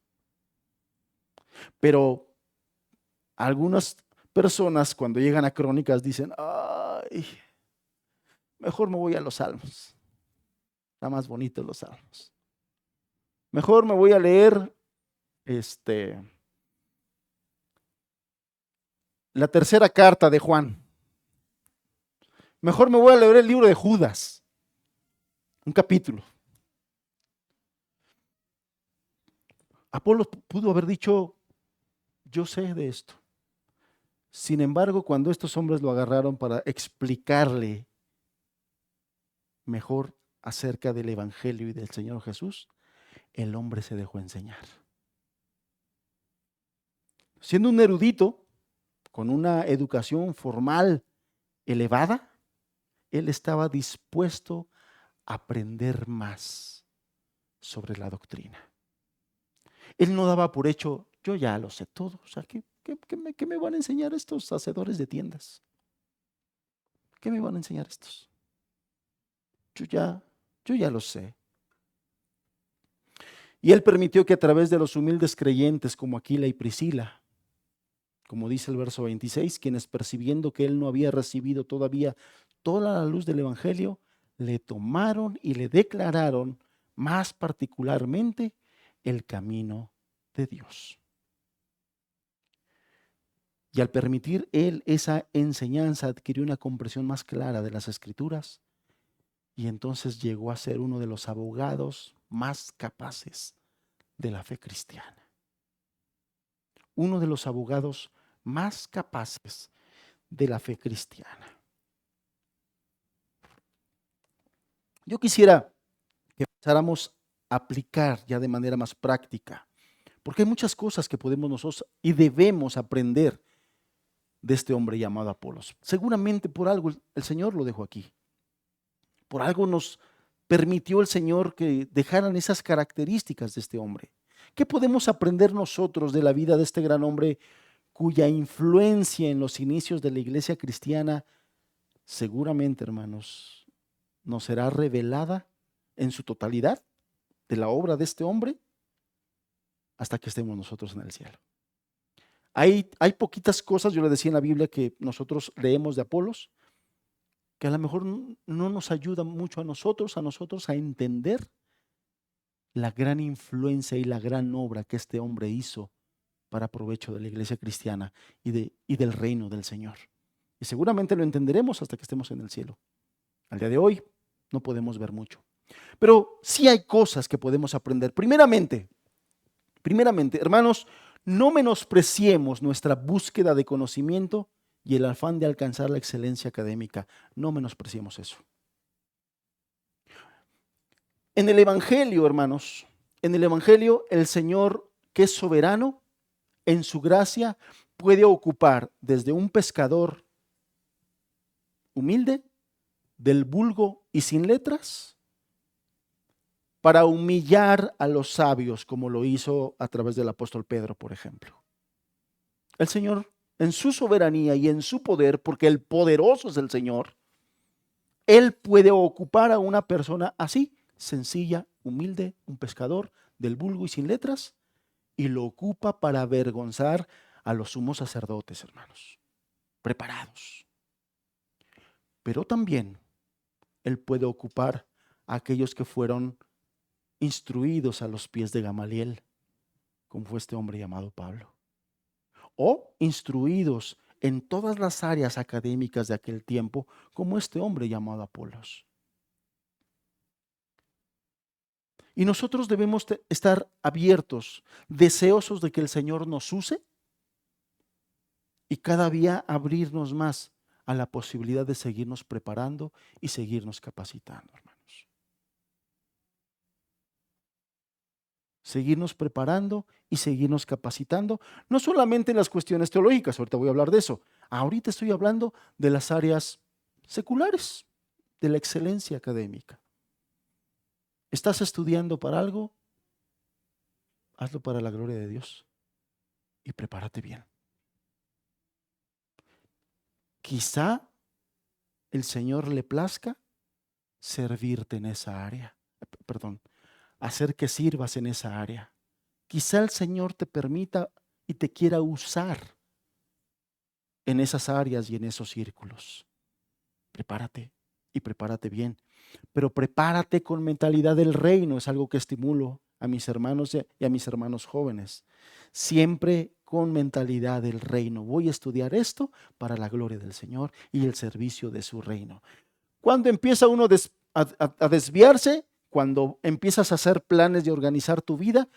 Pero algunas personas cuando llegan a Crónicas dicen, ay, mejor me voy a los Salmos. Está más bonito los Salmos. Mejor me voy a leer la tercera carta de Juan. Mejor me voy a leer el libro de Judas, un capítulo. Apolo pudo haber dicho, yo sé de esto. Sin embargo, cuando estos hombres lo agarraron para explicarle mejor acerca del Evangelio y del Señor Jesús, el hombre se dejó enseñar. Siendo un erudito, con una educación formal elevada, él estaba dispuesto a aprender más sobre la doctrina. Él no daba por hecho, yo ya lo sé todo, o sea, ¿Qué me van a enseñar estos hacedores de tiendas? ¿Qué me van a enseñar estos? Yo ya lo sé. Y él permitió que a través de los humildes creyentes como Aquila y Priscila, como dice el verso 26, quienes percibiendo que él no había recibido todavía toda la luz del Evangelio, le tomaron y le declararon más particularmente el camino de Dios. Y al permitir él esa enseñanza, adquirió una comprensión más clara de las Escrituras y entonces llegó a ser uno de los abogados más capaces de la fe cristiana. Uno de los abogados más capaces de la fe cristiana. Yo quisiera que empezáramos a aplicar ya de manera más práctica, porque hay muchas cosas que podemos nosotros y debemos aprender de este hombre llamado Apolos. Seguramente por algo el Señor lo dejó aquí. Por algo nos permitió el Señor que dejaran esas características de este hombre. ¿Qué podemos aprender nosotros de la vida de este gran hombre cuya influencia en los inicios de la iglesia cristiana seguramente, hermanos, nos será revelada en su totalidad de la obra de este hombre hasta que estemos nosotros en el cielo? Hay poquitas cosas, yo le decía en la Biblia, que nosotros leemos de Apolos, que a lo mejor no nos ayuda mucho a nosotros a entender la gran influencia y la gran obra que este hombre hizo para provecho de la iglesia cristiana y del reino del Señor. Y seguramente lo entenderemos hasta que estemos en el cielo. Al día de hoy no podemos ver mucho. Pero sí hay cosas que podemos aprender. Primeramente, hermanos, no menospreciemos nuestra búsqueda de conocimiento y el afán de alcanzar la excelencia académica. No menospreciemos eso. En el Evangelio, hermanos, en el Evangelio, el Señor, que es soberano, en su gracia, puede ocupar desde un pescador humilde, del vulgo y sin letras, para humillar a los sabios, como lo hizo a través del apóstol Pedro, por ejemplo. El Señor, en su soberanía y en su poder, porque el poderoso es el Señor, Él puede ocupar a una persona así, sencilla, humilde, un pescador del vulgo y sin letras, y lo ocupa para avergonzar a los sumos sacerdotes, hermanos, preparados. Pero también Él puede ocupar a aquellos que fueron instruidos a los pies de Gamaliel, como fue este hombre llamado Pablo, o instruidos en todas las áreas académicas de aquel tiempo, como este hombre llamado Apolos. Y nosotros debemos estar abiertos, deseosos de que el Señor nos use y cada día abrirnos más a la posibilidad de seguirnos preparando y seguirnos capacitando, hermanos. Seguirnos preparando y seguirnos capacitando, no solamente en las cuestiones teológicas, ahorita voy a hablar de eso. Ahorita estoy hablando de las áreas seculares, de la excelencia académica. ¿Estás estudiando para algo? Hazlo para la gloria de Dios y prepárate bien. Quizá el Señor le plazca servirte en esa área, hacer que sirvas en esa área. Quizá el Señor te permita y te quiera usar en esas áreas y en esos círculos. Prepárate y prepárate bien, pero prepárate con mentalidad del reino. Es algo que estimulo a mis hermanos y a mis hermanos jóvenes. Siempre con mentalidad del reino. Voy a estudiar esto para la gloria del Señor y el servicio de su reino. Cuando empieza uno a desviarse, cuando empiezas a hacer planes de organizar tu vida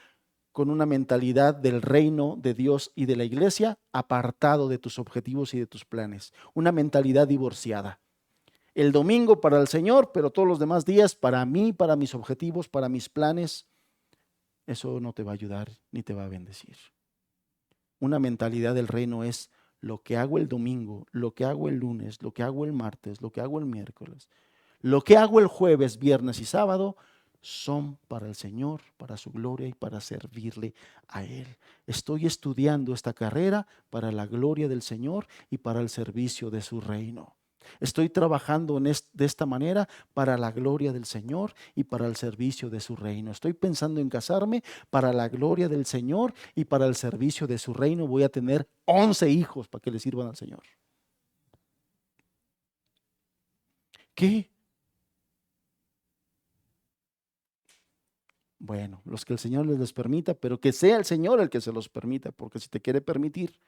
con una mentalidad del reino de Dios y de la iglesia, apartado de tus objetivos y de tus planes. Una mentalidad divorciada. El domingo para el Señor, pero todos los demás días para mí, para mis objetivos, para mis planes. Eso no te va a ayudar ni te va a bendecir. Una mentalidad del reino es lo que hago el domingo, lo que hago el lunes, lo que hago el martes, lo que hago el miércoles, lo que hago el jueves, viernes y sábado, son para el Señor, para su gloria y para servirle a Él. Estoy estudiando esta carrera para la gloria del Señor y para el servicio de su reino. Estoy trabajando de esta manera para la gloria del Señor y para el servicio de su reino. Estoy pensando en casarme para la gloria del Señor y para el servicio de su reino. Voy a tener 11 hijos para que le sirvan al Señor. ¿Qué? Bueno, los que el Señor les permita, pero que sea el Señor el que se los permita, porque si te quiere permitir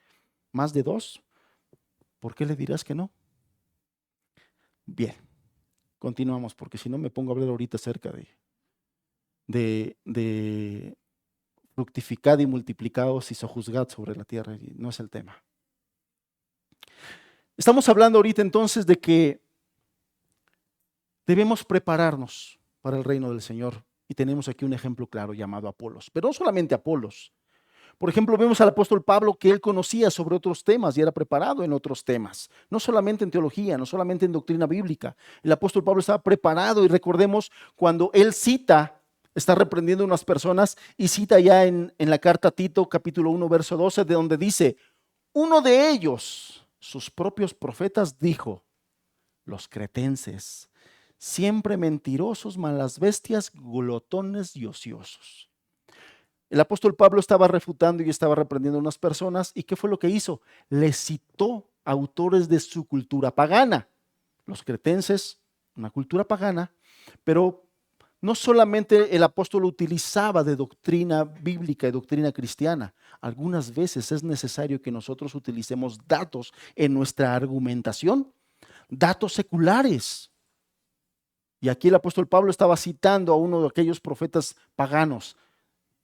más de 2, ¿por qué le dirás que no? Bien, continuamos, porque si no me pongo a hablar ahorita acerca de fructificad y multiplicados y sojuzgad sobre la tierra, y no es el tema. Estamos hablando ahorita entonces de que debemos prepararnos para el reino del Señor, y tenemos aquí un ejemplo claro llamado Apolos, pero no solamente Apolos. Por ejemplo, vemos al apóstol Pablo que él conocía sobre otros temas y era preparado en otros temas, no solamente en teología, no solamente en doctrina bíblica. El apóstol Pablo estaba preparado y recordemos cuando él está reprendiendo a unas personas y cita ya en la carta a Tito, capítulo 1, verso 12, de donde dice, uno de ellos, sus propios profetas, dijo, los cretenses, siempre mentirosos, malas bestias, glotones y ociosos. El apóstol Pablo estaba refutando y estaba reprendiendo a unas personas. ¿Y qué fue lo que hizo? Le citó autores de su cultura pagana. Los cretenses, una cultura pagana, pero no solamente el apóstol utilizaba de doctrina bíblica y doctrina cristiana. Algunas veces es necesario que nosotros utilicemos datos en nuestra argumentación, datos seculares. Y aquí el apóstol Pablo estaba citando a uno de aquellos profetas paganos.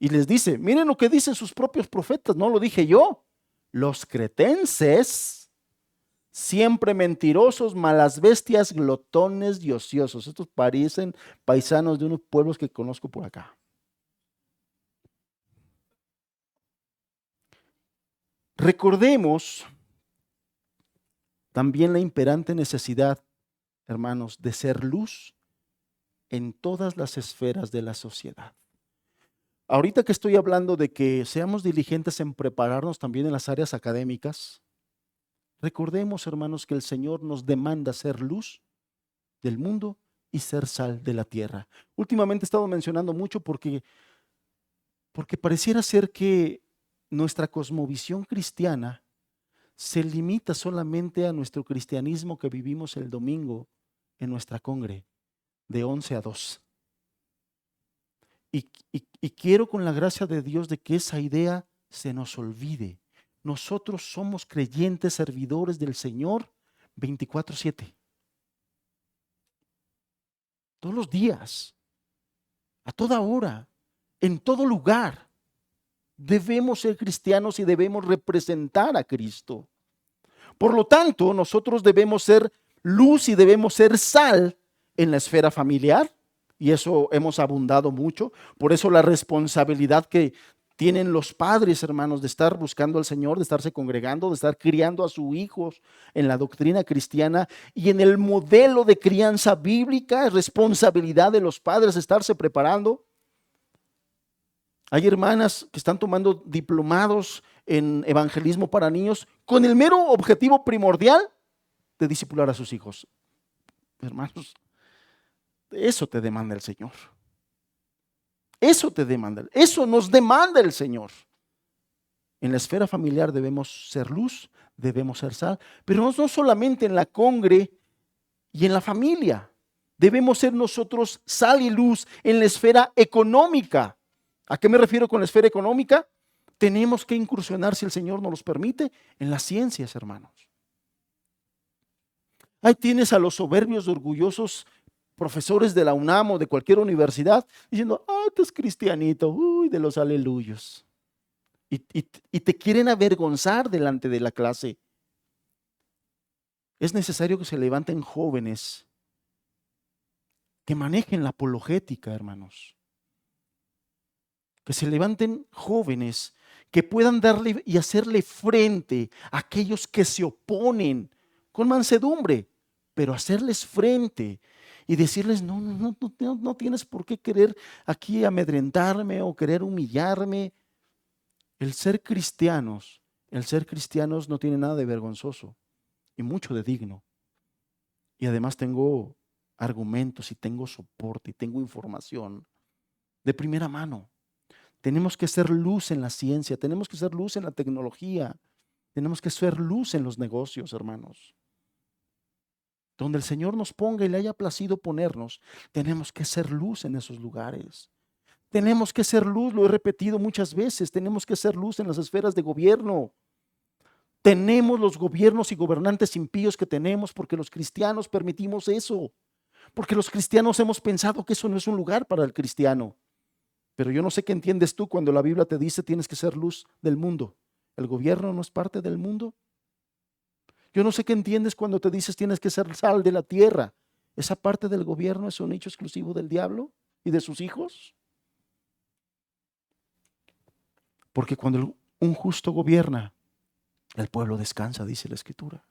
Y les dice, miren lo que dicen sus propios profetas, no lo dije yo. Los cretenses, siempre mentirosos, malas bestias, glotones y ociosos. Estos parecen paisanos de unos pueblos que conozco por acá. Recordemos también la imperante necesidad, hermanos, de ser luz en todas las esferas de la sociedad. Ahorita que estoy hablando de que seamos diligentes en prepararnos también en las áreas académicas, recordemos, hermanos, que el Señor nos demanda ser luz del mundo y ser sal de la tierra. Últimamente he estado mencionando mucho porque pareciera ser que nuestra cosmovisión cristiana se limita solamente a nuestro cristianismo que vivimos el domingo en nuestra congre de 11 a 2. Y quiero con la gracia de Dios de que esa idea se nos olvide. Nosotros somos creyentes, servidores del Señor 24/7. Todos los días, a toda hora, en todo lugar. Debemos ser cristianos y debemos representar a Cristo. Por lo tanto, nosotros debemos ser luz y debemos ser sal en la esfera familiar. Y eso hemos abundado mucho. Por eso la responsabilidad que tienen los padres, hermanos, de estar buscando al Señor, de estarse congregando, de estar criando a sus hijos en la doctrina cristiana y en el modelo de crianza bíblica, es responsabilidad de los padres estarse preparando. Hay hermanas que están tomando diplomados en evangelismo para niños con el mero objetivo primordial de discipular a sus hijos. Hermanos, eso te demanda el Señor. Eso nos demanda el Señor. En la esfera familiar debemos ser luz, debemos ser sal, pero no solamente en la congre y en la familia. Debemos ser nosotros sal y luz en la esfera económica. ¿A qué me refiero con la esfera económica? Tenemos que incursionar, si el Señor nos los permite, en las ciencias, hermanos. Ahí tienes a los soberbios, orgullosos profesores de la UNAM o de cualquier universidad diciendo, tú eres cristianito, de los aleluyos. Y te quieren avergonzar delante de la clase. Es necesario que se levanten jóvenes que manejen la apologética, hermanos. Que se levanten jóvenes que puedan darle y hacerle frente a aquellos que se oponen con mansedumbre, pero hacerles frente y decirles, no tienes por qué querer aquí amedrentarme o querer humillarme. El ser cristianos no tiene nada de vergonzoso y mucho de digno. Y además tengo argumentos y tengo soporte y tengo información de primera mano. Tenemos que ser luz en la ciencia, tenemos que ser luz en la tecnología, tenemos que ser luz en los negocios, hermanos. Donde el Señor nos ponga y le haya placido ponernos, tenemos que ser luz en esos lugares. Tenemos que ser luz, lo he repetido muchas veces, tenemos que ser luz en las esferas de gobierno. Tenemos los gobiernos y gobernantes impíos que tenemos porque los cristianos permitimos eso, porque los cristianos hemos pensado que eso no es un lugar para el cristiano. Pero yo no sé qué entiendes tú cuando la Biblia te dice tienes que ser luz del mundo. ¿El gobierno no es parte del mundo? Yo no sé qué entiendes cuando te dices tienes que ser sal de la tierra. ¿Esa parte del gobierno es un hecho exclusivo del diablo y de sus hijos? Porque cuando un justo gobierna, el pueblo descansa, dice la Escritura.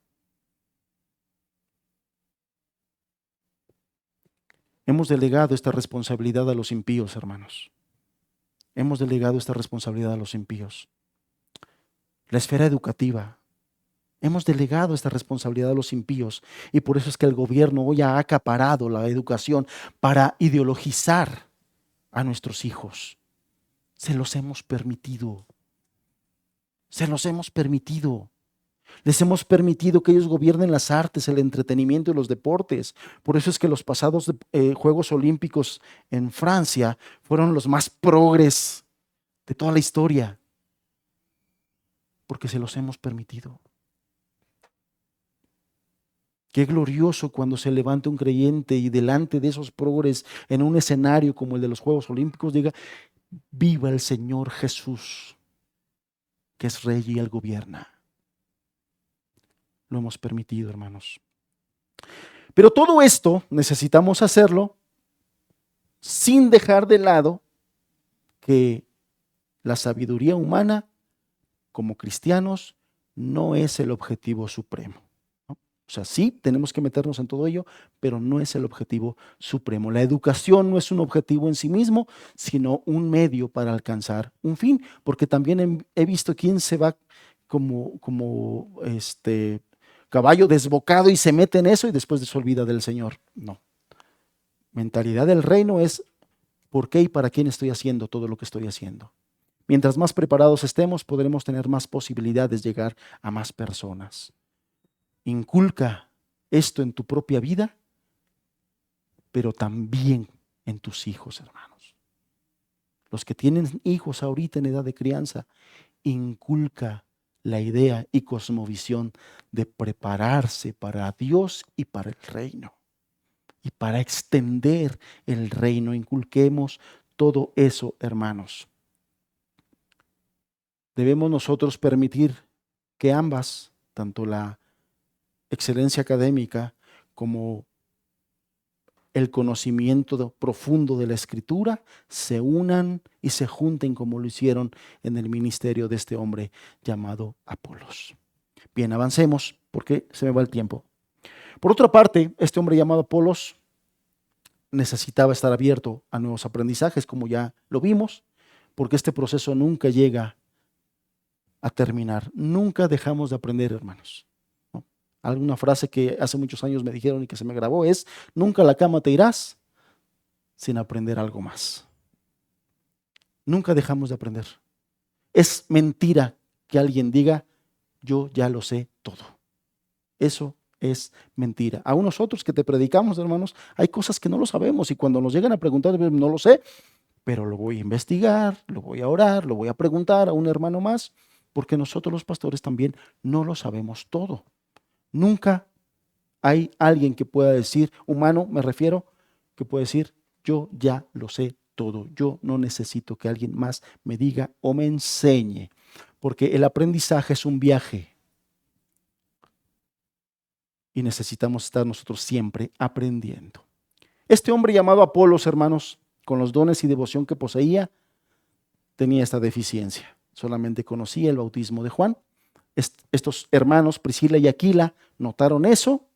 Hemos delegado esta responsabilidad a los impíos, hermanos. Hemos delegado esta responsabilidad a los impíos. La esfera educativa. Hemos delegado esta responsabilidad a los impíos y por eso es que el gobierno hoy ha acaparado la educación para ideologizar a nuestros hijos. Se los hemos permitido. Se los hemos permitido. Les hemos permitido que ellos gobiernen las artes, el entretenimiento y los deportes. Por eso es que los pasados Juegos Olímpicos en Francia fueron los más progres de toda la historia. Porque se los hemos permitido. Qué glorioso cuando se levanta un creyente y delante de esos progres en un escenario como el de los Juegos Olímpicos diga, viva el Señor Jesús, que es Rey y Él gobierna. Lo hemos permitido, hermanos. Pero todo esto necesitamos hacerlo sin dejar de lado que la sabiduría humana, como cristianos, no es el objetivo supremo. O sea, sí, tenemos que meternos en todo ello, pero no es el objetivo supremo. La educación no es un objetivo en sí mismo, sino un medio para alcanzar un fin, porque también he visto quién se va como caballo desbocado y se mete en eso y después se olvida del Señor. No. Mentalidad del reino es por qué y para quién estoy haciendo todo lo que estoy haciendo. Mientras más preparados estemos, podremos tener más posibilidades de llegar a más personas. Inculca esto en tu propia vida, pero también en tus hijos, hermanos. Los que tienen hijos ahorita en edad de crianza, inculca la idea y cosmovisión de prepararse para Dios y para el reino. Y para extender el reino, inculquemos todo eso, hermanos. Debemos nosotros permitir que ambas, tanto la excelencia académica como el conocimiento profundo de la Escritura, se unan y se junten como lo hicieron en el ministerio de este hombre llamado Apolos. Bien, avancemos porque se me va el tiempo. Por otra parte, este hombre llamado Apolos necesitaba estar abierto a nuevos aprendizajes, como ya lo vimos, porque este proceso nunca llega a terminar. Nunca dejamos de aprender, hermanos. Alguna frase que hace muchos años me dijeron y que se me grabó es, nunca a la cama te irás sin aprender algo más. Nunca dejamos de aprender. Es mentira que alguien diga, yo ya lo sé todo. Eso es mentira. A nosotros que te predicamos, hermanos, hay cosas que no lo sabemos y cuando nos llegan a preguntar, no lo sé, pero lo voy a investigar, lo voy a orar, lo voy a preguntar a un hermano más, porque nosotros los pastores también no lo sabemos todo. Nunca hay alguien que pueda decir, humano me refiero, que pueda decir, yo ya lo sé todo, yo no necesito que alguien más me diga o me enseñe, porque el aprendizaje es un viaje y necesitamos estar nosotros siempre aprendiendo. Este hombre llamado Apolos, hermanos, con los dones y devoción que poseía, tenía esta deficiencia, solamente conocía el bautismo de Juan. Estos hermanos, Priscila y Aquila, notaron eso,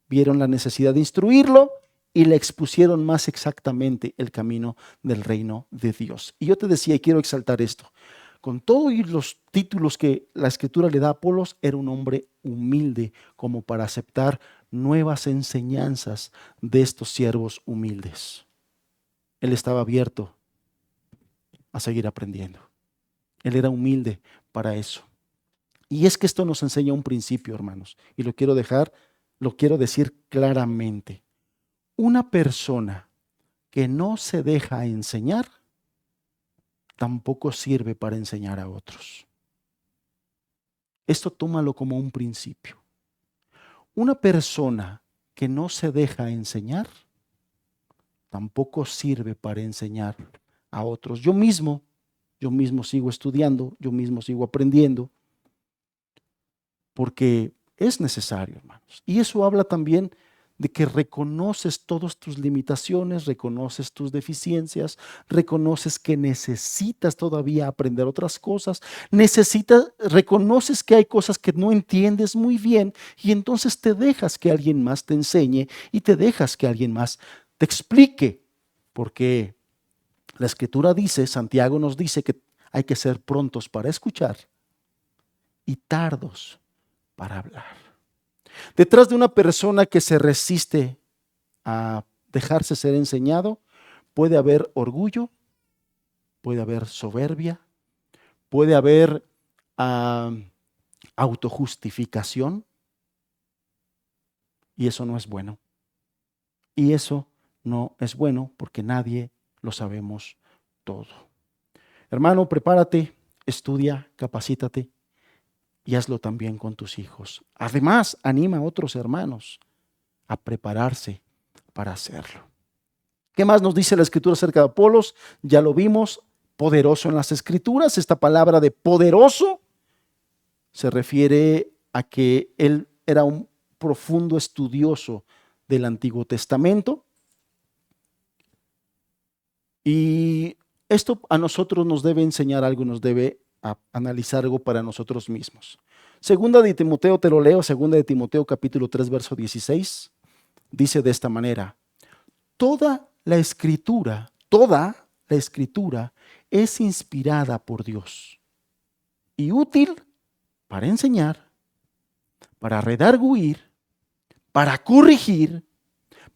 vieron la necesidad de instruirlo y le expusieron más exactamente el camino del reino de Dios. Y yo te decía, y quiero exaltar esto, con todos los títulos que la Escritura le da a Apolos, era un hombre humilde como para aceptar nuevas enseñanzas de estos siervos humildes. Él estaba abierto a seguir aprendiendo. Él era humilde para eso. Y es que esto nos enseña un principio, hermanos, y lo quiero decir claramente. Una persona que no se deja enseñar, tampoco sirve para enseñar a otros. Esto tómalo como un principio. Una persona que no se deja enseñar, tampoco sirve para enseñar a otros. Yo mismo sigo estudiando, yo mismo sigo aprendiendo, porque es necesario, hermanos. Y eso habla también de que reconoces todas tus limitaciones, reconoces tus deficiencias, reconoces que necesitas todavía aprender otras cosas, reconoces que hay cosas que no entiendes muy bien y entonces te dejas que alguien más te enseñe y te dejas que alguien más te explique, porque la Escritura dice, Santiago nos dice que hay que ser prontos para escuchar y tardos para hablar. Detrás de una persona que se resiste a dejarse ser enseñado, puede haber orgullo, puede haber soberbia, puede haber autojustificación, y eso no es bueno. Y eso no es bueno porque nadie lo sabemos todo. Hermano, prepárate, estudia, capacítate y hazlo también con tus hijos. Además, anima a otros hermanos a prepararse para hacerlo. ¿Qué más nos dice la Escritura acerca de Apolos? Ya lo vimos, poderoso en las Escrituras. Esta palabra de poderoso se refiere a que él era un profundo estudioso del Antiguo Testamento. Y esto a nosotros nos debe enseñar algo, nos debe analizar algo para nosotros mismos. Segunda de Timoteo, te lo leo, segunda de Timoteo capítulo 3, verso 16, dice de esta manera: toda la escritura es inspirada por Dios y útil para enseñar, para redarguir, para corregir,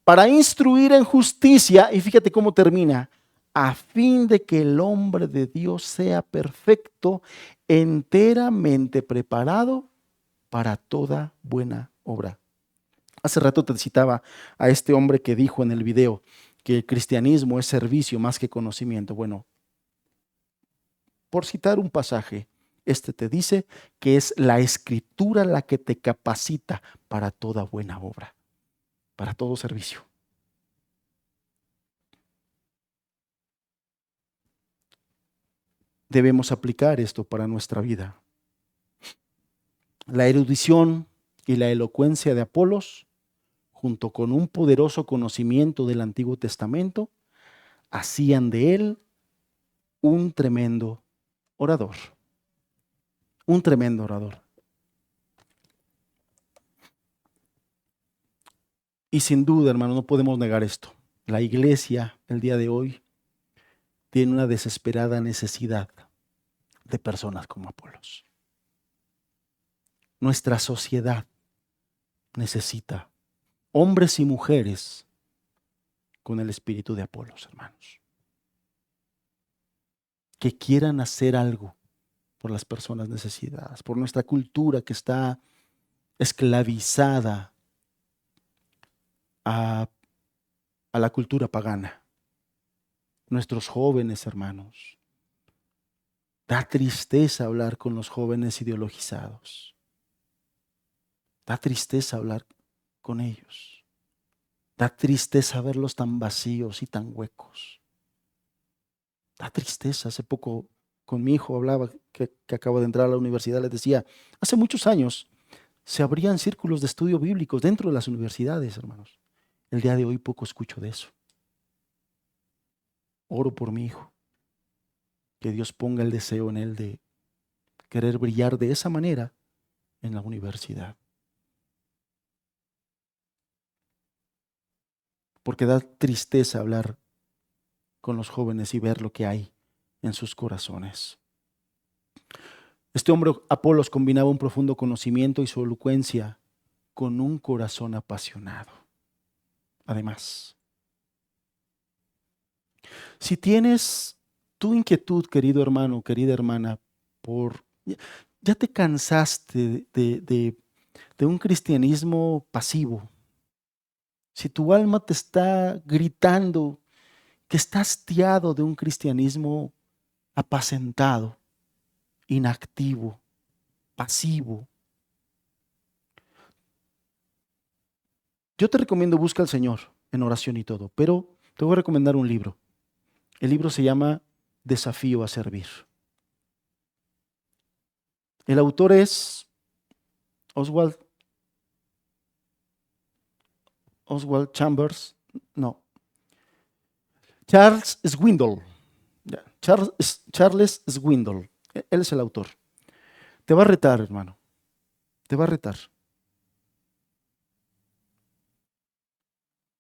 para instruir en justicia, y fíjate cómo termina, a fin de que el hombre de Dios sea perfecto, enteramente preparado para toda buena obra. Hace rato te citaba a este hombre que dijo en el video que el cristianismo es servicio más que conocimiento. Bueno, por citar un pasaje, este te dice que es la Escritura la que te capacita para toda buena obra, para todo servicio. Debemos aplicar esto para nuestra vida. La erudición y la elocuencia de Apolos, junto con un poderoso conocimiento del Antiguo Testamento, hacían de él un tremendo orador. Un tremendo orador. Y sin duda, hermano, no podemos negar esto. La iglesia, el día de hoy, tiene una desesperada necesidad de personas como Apolos. Nuestra sociedad necesita hombres y mujeres con el espíritu de Apolos, hermanos, que quieran hacer algo por las personas necesitadas, por nuestra cultura que está esclavizada a la cultura pagana. Nuestros jóvenes, hermanos, da tristeza hablar con los jóvenes ideologizados. Da tristeza hablar con ellos. Da tristeza verlos tan vacíos y tan huecos. Da tristeza. Hace poco con mi hijo hablaba, que acaba de entrar a la universidad, les decía, hace muchos años se abrían círculos de estudio bíblicos dentro de las universidades, hermanos. El día de hoy poco escucho de eso. Oro por mi hijo, que Dios ponga el deseo en él de querer brillar de esa manera en la universidad. porque da tristeza hablar con los jóvenes y ver lo que hay en sus corazones. Este hombre Apolos combinaba un profundo conocimiento y su elocuencia con un corazón apasionado. Además, si tienes tu inquietud, querido hermano, querida hermana, ya te cansaste de un cristianismo pasivo, si tu alma te está gritando que está hastiado de un cristianismo apacentado, inactivo, pasivo, yo te recomiendo busca al Señor en oración y todo, pero te voy a recomendar un libro. El libro se llama Desafío a Servir. El autor es Oswald Chambers, no, Charles Swindoll. Charles Swindoll. Él es el autor. Te va a retar, hermano. Te va a retar.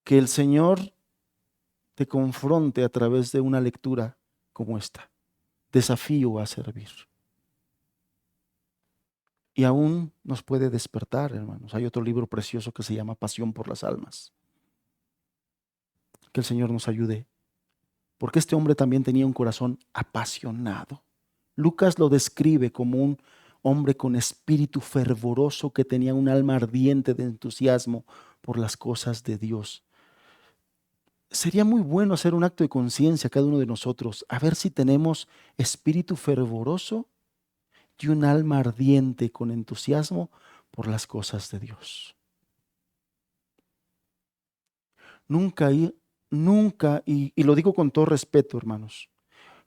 Que el Señor te confronte a través de una lectura como esta. Desafío a servir. Y aún nos puede despertar, hermanos. Hay otro libro precioso que se llama Pasión por las almas. Que el Señor nos ayude. Porque este hombre también tenía un corazón apasionado. Lucas lo describe como un hombre con espíritu fervoroso que tenía un alma ardiente de entusiasmo por las cosas de Dios. Sería muy bueno hacer un acto de conciencia cada uno de nosotros, a ver si tenemos espíritu fervoroso y un alma ardiente con entusiasmo por las cosas de Dios. Nunca, y lo digo con todo respeto, hermanos,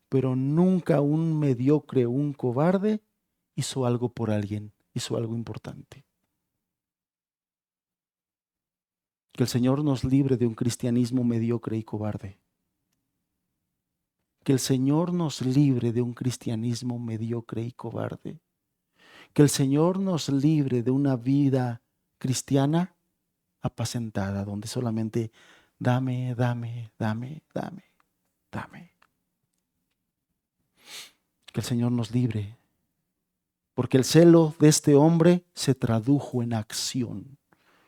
pero nunca un mediocre o un cobarde hizo algo por alguien, hizo algo importante. Que el Señor nos libre de un cristianismo mediocre y cobarde. Que el Señor nos libre de un cristianismo mediocre y cobarde. Que el Señor nos libre de una vida cristiana apacentada, donde solamente dame, dame, dame, dame, dame. Que el Señor nos libre, porque el celo de este hombre se tradujo en acción.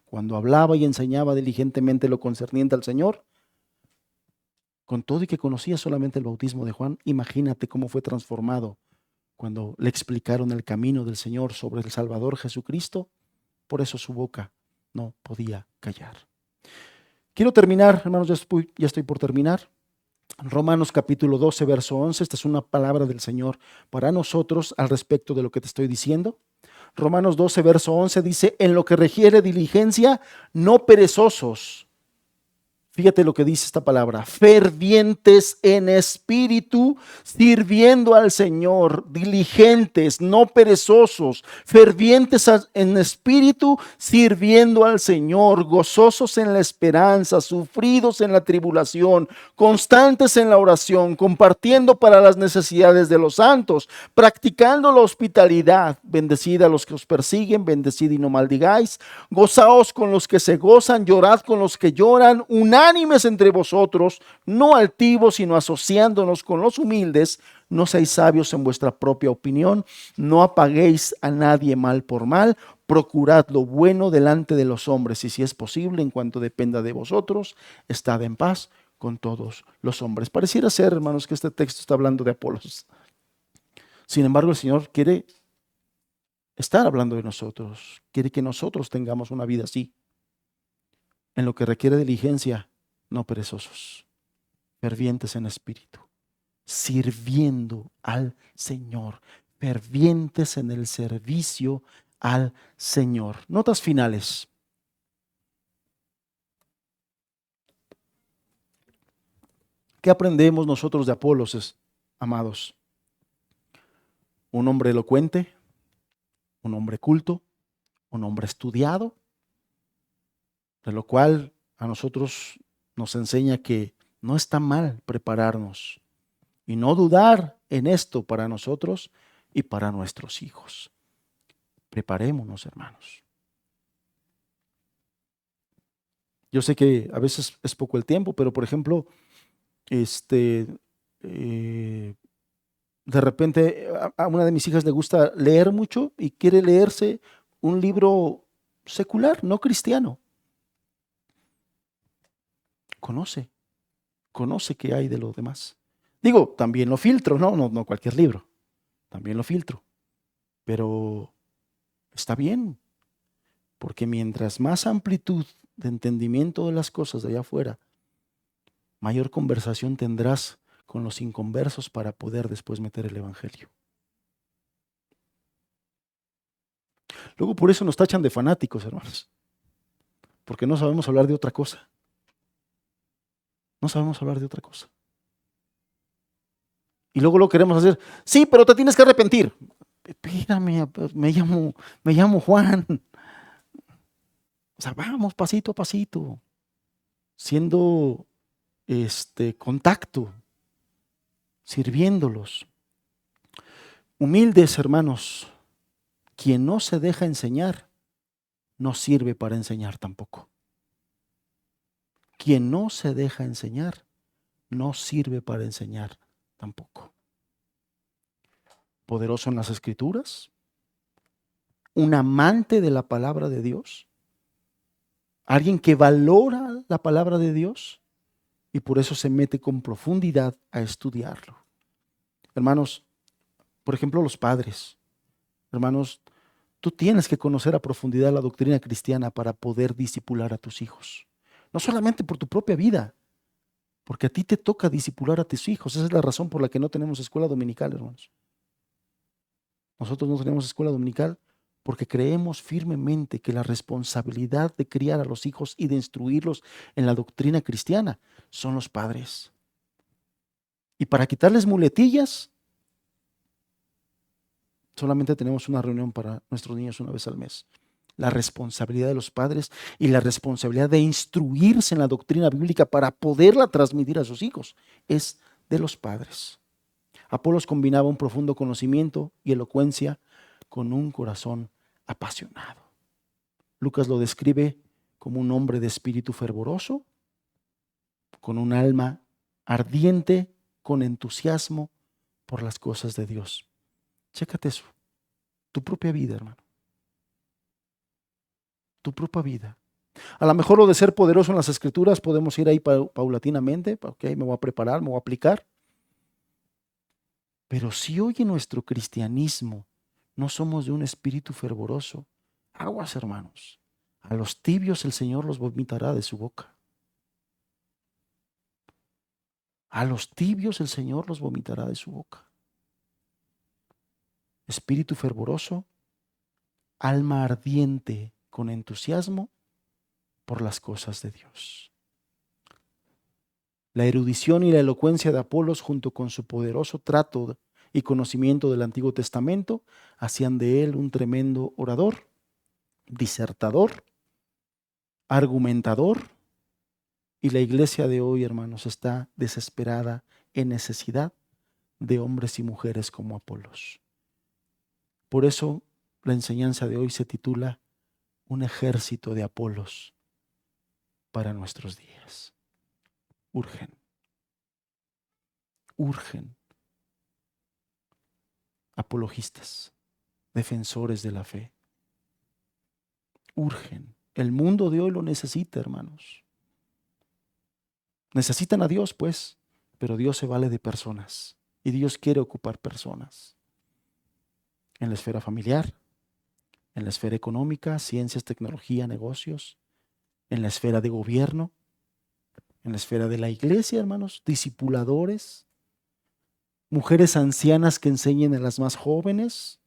Cuando hablaba y enseñaba diligentemente lo concerniente al Señor, con todo y que conocía solamente el bautismo de Juan, imagínate cómo fue transformado cuando le explicaron el camino del Señor sobre el Salvador Jesucristo. Por eso su boca no podía callar. Quiero terminar, hermanos, ya estoy por terminar. Romanos capítulo 12, verso 11. Esta es una palabra del Señor para nosotros al respecto de lo que te estoy diciendo. Romanos 12, verso 11 dice: en lo que requiere diligencia, no perezosos. Fíjate lo que dice esta palabra: fervientes en espíritu, sirviendo al Señor, diligentes, no perezosos, fervientes en espíritu, sirviendo al Señor, gozosos en la esperanza, sufridos en la tribulación, constantes en la oración, compartiendo para las necesidades de los santos, practicando la hospitalidad. Bendecid a los que os persiguen, bendecid y no maldigáis, gozaos con los que se gozan, llorad con los que lloran, unánimes entre vosotros, no altivos, sino asociándonos con los humildes. No seáis sabios en vuestra propia opinión, no apaguéis a nadie mal por mal, procurad lo bueno delante de los hombres, y si es posible, en cuanto dependa de vosotros, estad en paz con todos los hombres. Pareciera ser, hermanos, que este texto está hablando de Apolos. Sin embargo, el Señor quiere estar hablando de nosotros, quiere que nosotros tengamos una vida así, en lo que requiere diligencia, no perezosos, fervientes en espíritu, sirviendo al Señor, fervientes en el servicio al Señor. Notas finales. ¿Qué aprendemos nosotros de Apolos, amados? Un hombre elocuente, un hombre culto, un hombre estudiado, de lo cual a nosotros nos enseña que no está mal prepararnos y no dudar en esto para nosotros y para nuestros hijos. Preparémonos, hermanos. Yo sé que a veces es poco el tiempo, pero por ejemplo, este, de repente a una de mis hijas le gusta leer mucho y quiere leerse un libro secular, no cristiano. Conoce, conoce qué hay de lo demás. Digo, también lo filtro, no cualquier libro, también lo filtro, pero está bien, porque mientras más amplitud de entendimiento de las cosas de allá afuera, mayor conversación tendrás con los inconversos para poder después meter el evangelio. Luego por eso nos tachan de fanáticos, hermanos, porque no sabemos hablar de otra cosa. No sabemos hablar de otra cosa. Y luego lo queremos hacer. Sí, pero te tienes que arrepentir. Espérame, me llamo Juan. O sea, vamos pasito a pasito, siendo contacto, sirviéndolos. Humildes, hermanos. Quien no se deja enseñar, no sirve para enseñar tampoco. Quien no se deja enseñar, no sirve para enseñar tampoco. Poderoso en las escrituras, un amante de la palabra de Dios, alguien que valora la palabra de Dios y por eso se mete con profundidad a estudiarlo. Hermanos, por ejemplo, los padres. Hermanos, tú tienes que conocer a profundidad la doctrina cristiana para poder discipular a tus hijos. No solamente por tu propia vida, porque a ti te toca discipular a tus hijos. Esa es la razón por la que no tenemos escuela dominical, hermanos. Nosotros no tenemos escuela dominical porque creemos firmemente que la responsabilidad de criar a los hijos y de instruirlos en la doctrina cristiana son los padres. Y para quitarles muletillas, solamente tenemos una reunión para nuestros niños una vez al mes. La responsabilidad de los padres y la responsabilidad de instruirse en la doctrina bíblica para poderla transmitir a sus hijos es de los padres. Apolos combinaba un profundo conocimiento y elocuencia con un corazón apasionado. Lucas lo describe como un hombre de espíritu fervoroso, con un alma ardiente, con entusiasmo por las cosas de Dios. Chécate eso, tu propia vida, hermano, tu propia vida. A lo mejor lo de ser poderoso en las escrituras podemos ir ahí paulatinamente, ok, me voy a preparar, me voy a aplicar. Pero si hoy en nuestro cristianismo no somos de un espíritu fervoroso, aguas, hermanos. A los tibios el Señor los vomitará de su boca. A los tibios el Señor los vomitará de su boca. Espíritu fervoroso, alma ardiente con entusiasmo por las cosas de Dios. La erudición y la elocuencia de Apolos, junto con su poderoso trato y conocimiento del Antiguo Testamento, hacían de él un tremendo orador, disertador, argumentador. Y la iglesia de hoy, hermanos, está desesperada en necesidad de hombres y mujeres como Apolos. Por eso la enseñanza de hoy se titula Un ejército de Apolos para nuestros días. Urgen, urgen apologistas, defensores de la fe. Urgen. El mundo de hoy lo necesita, hermanos. Necesitan a Dios, pues, pero Dios se vale de personas y Dios quiere ocupar personas en la esfera familiar, en la esfera económica, ciencias, tecnología, negocios, en la esfera de gobierno, en la esfera de la iglesia, hermanos, discipuladores, mujeres ancianas que enseñen a las más jóvenes.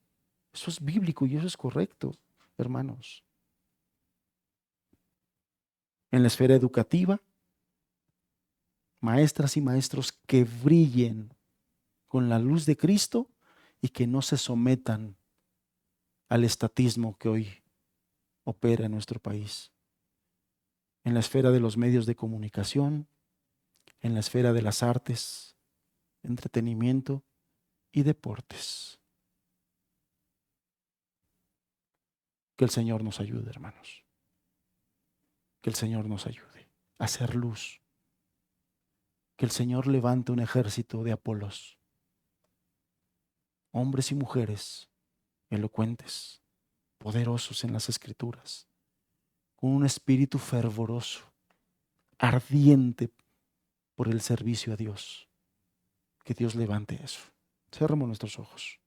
Eso es bíblico y eso es correcto, hermanos. En la esfera educativa, maestras y maestros que brillen con la luz de Cristo y que no se sometan al estatismo que hoy opera en nuestro país. En la esfera de los medios de comunicación, en la esfera de las artes, entretenimiento y deportes. Que el Señor nos ayude, hermanos. Que el Señor nos ayude a hacer luz. Que el Señor levante un ejército de Apolos, hombres y mujeres elocuentes, poderosos en las Escrituras, con un espíritu fervoroso, ardiente por el servicio a Dios. Que Dios levante eso. Cerremos nuestros ojos.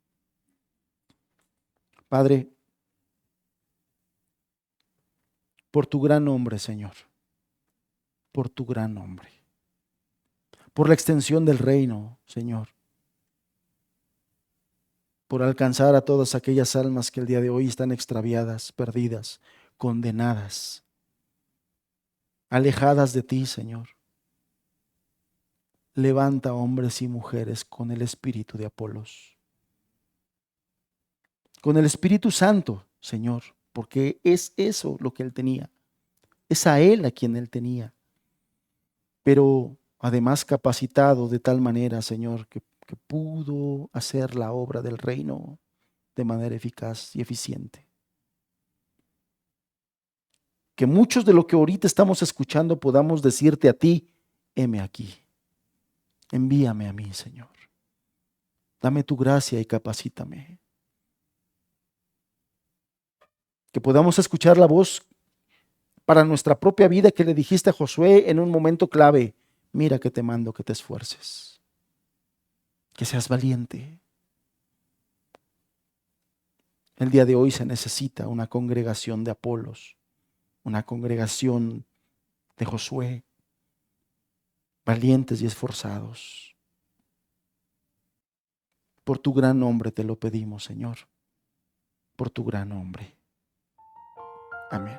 Padre, por tu gran nombre, Señor, por tu gran nombre, por la extensión del reino, Señor, por alcanzar a todas aquellas almas que el día de hoy están extraviadas, perdidas, condenadas, alejadas de ti, Señor. Levanta hombres y mujeres con el espíritu de Apolos, con el Espíritu Santo, Señor, porque es eso lo que él tenía, es a él a quien él tenía, pero además capacitado de tal manera, Señor, que pudo hacer la obra del reino de manera eficaz y eficiente. Que muchos de lo que ahorita estamos escuchando podamos decirte a ti: heme aquí, envíame a mí, Señor. Dame tu gracia y capacítame. Que podamos escuchar la voz para nuestra propia vida que le dijiste a Josué en un momento clave: mira que te mando que te esfuerces, que seas valiente. El día de hoy se necesita una congregación de Apolos, una congregación de Josué, valientes y esforzados. Por tu gran nombre te lo pedimos, Señor, por tu gran nombre. Amén.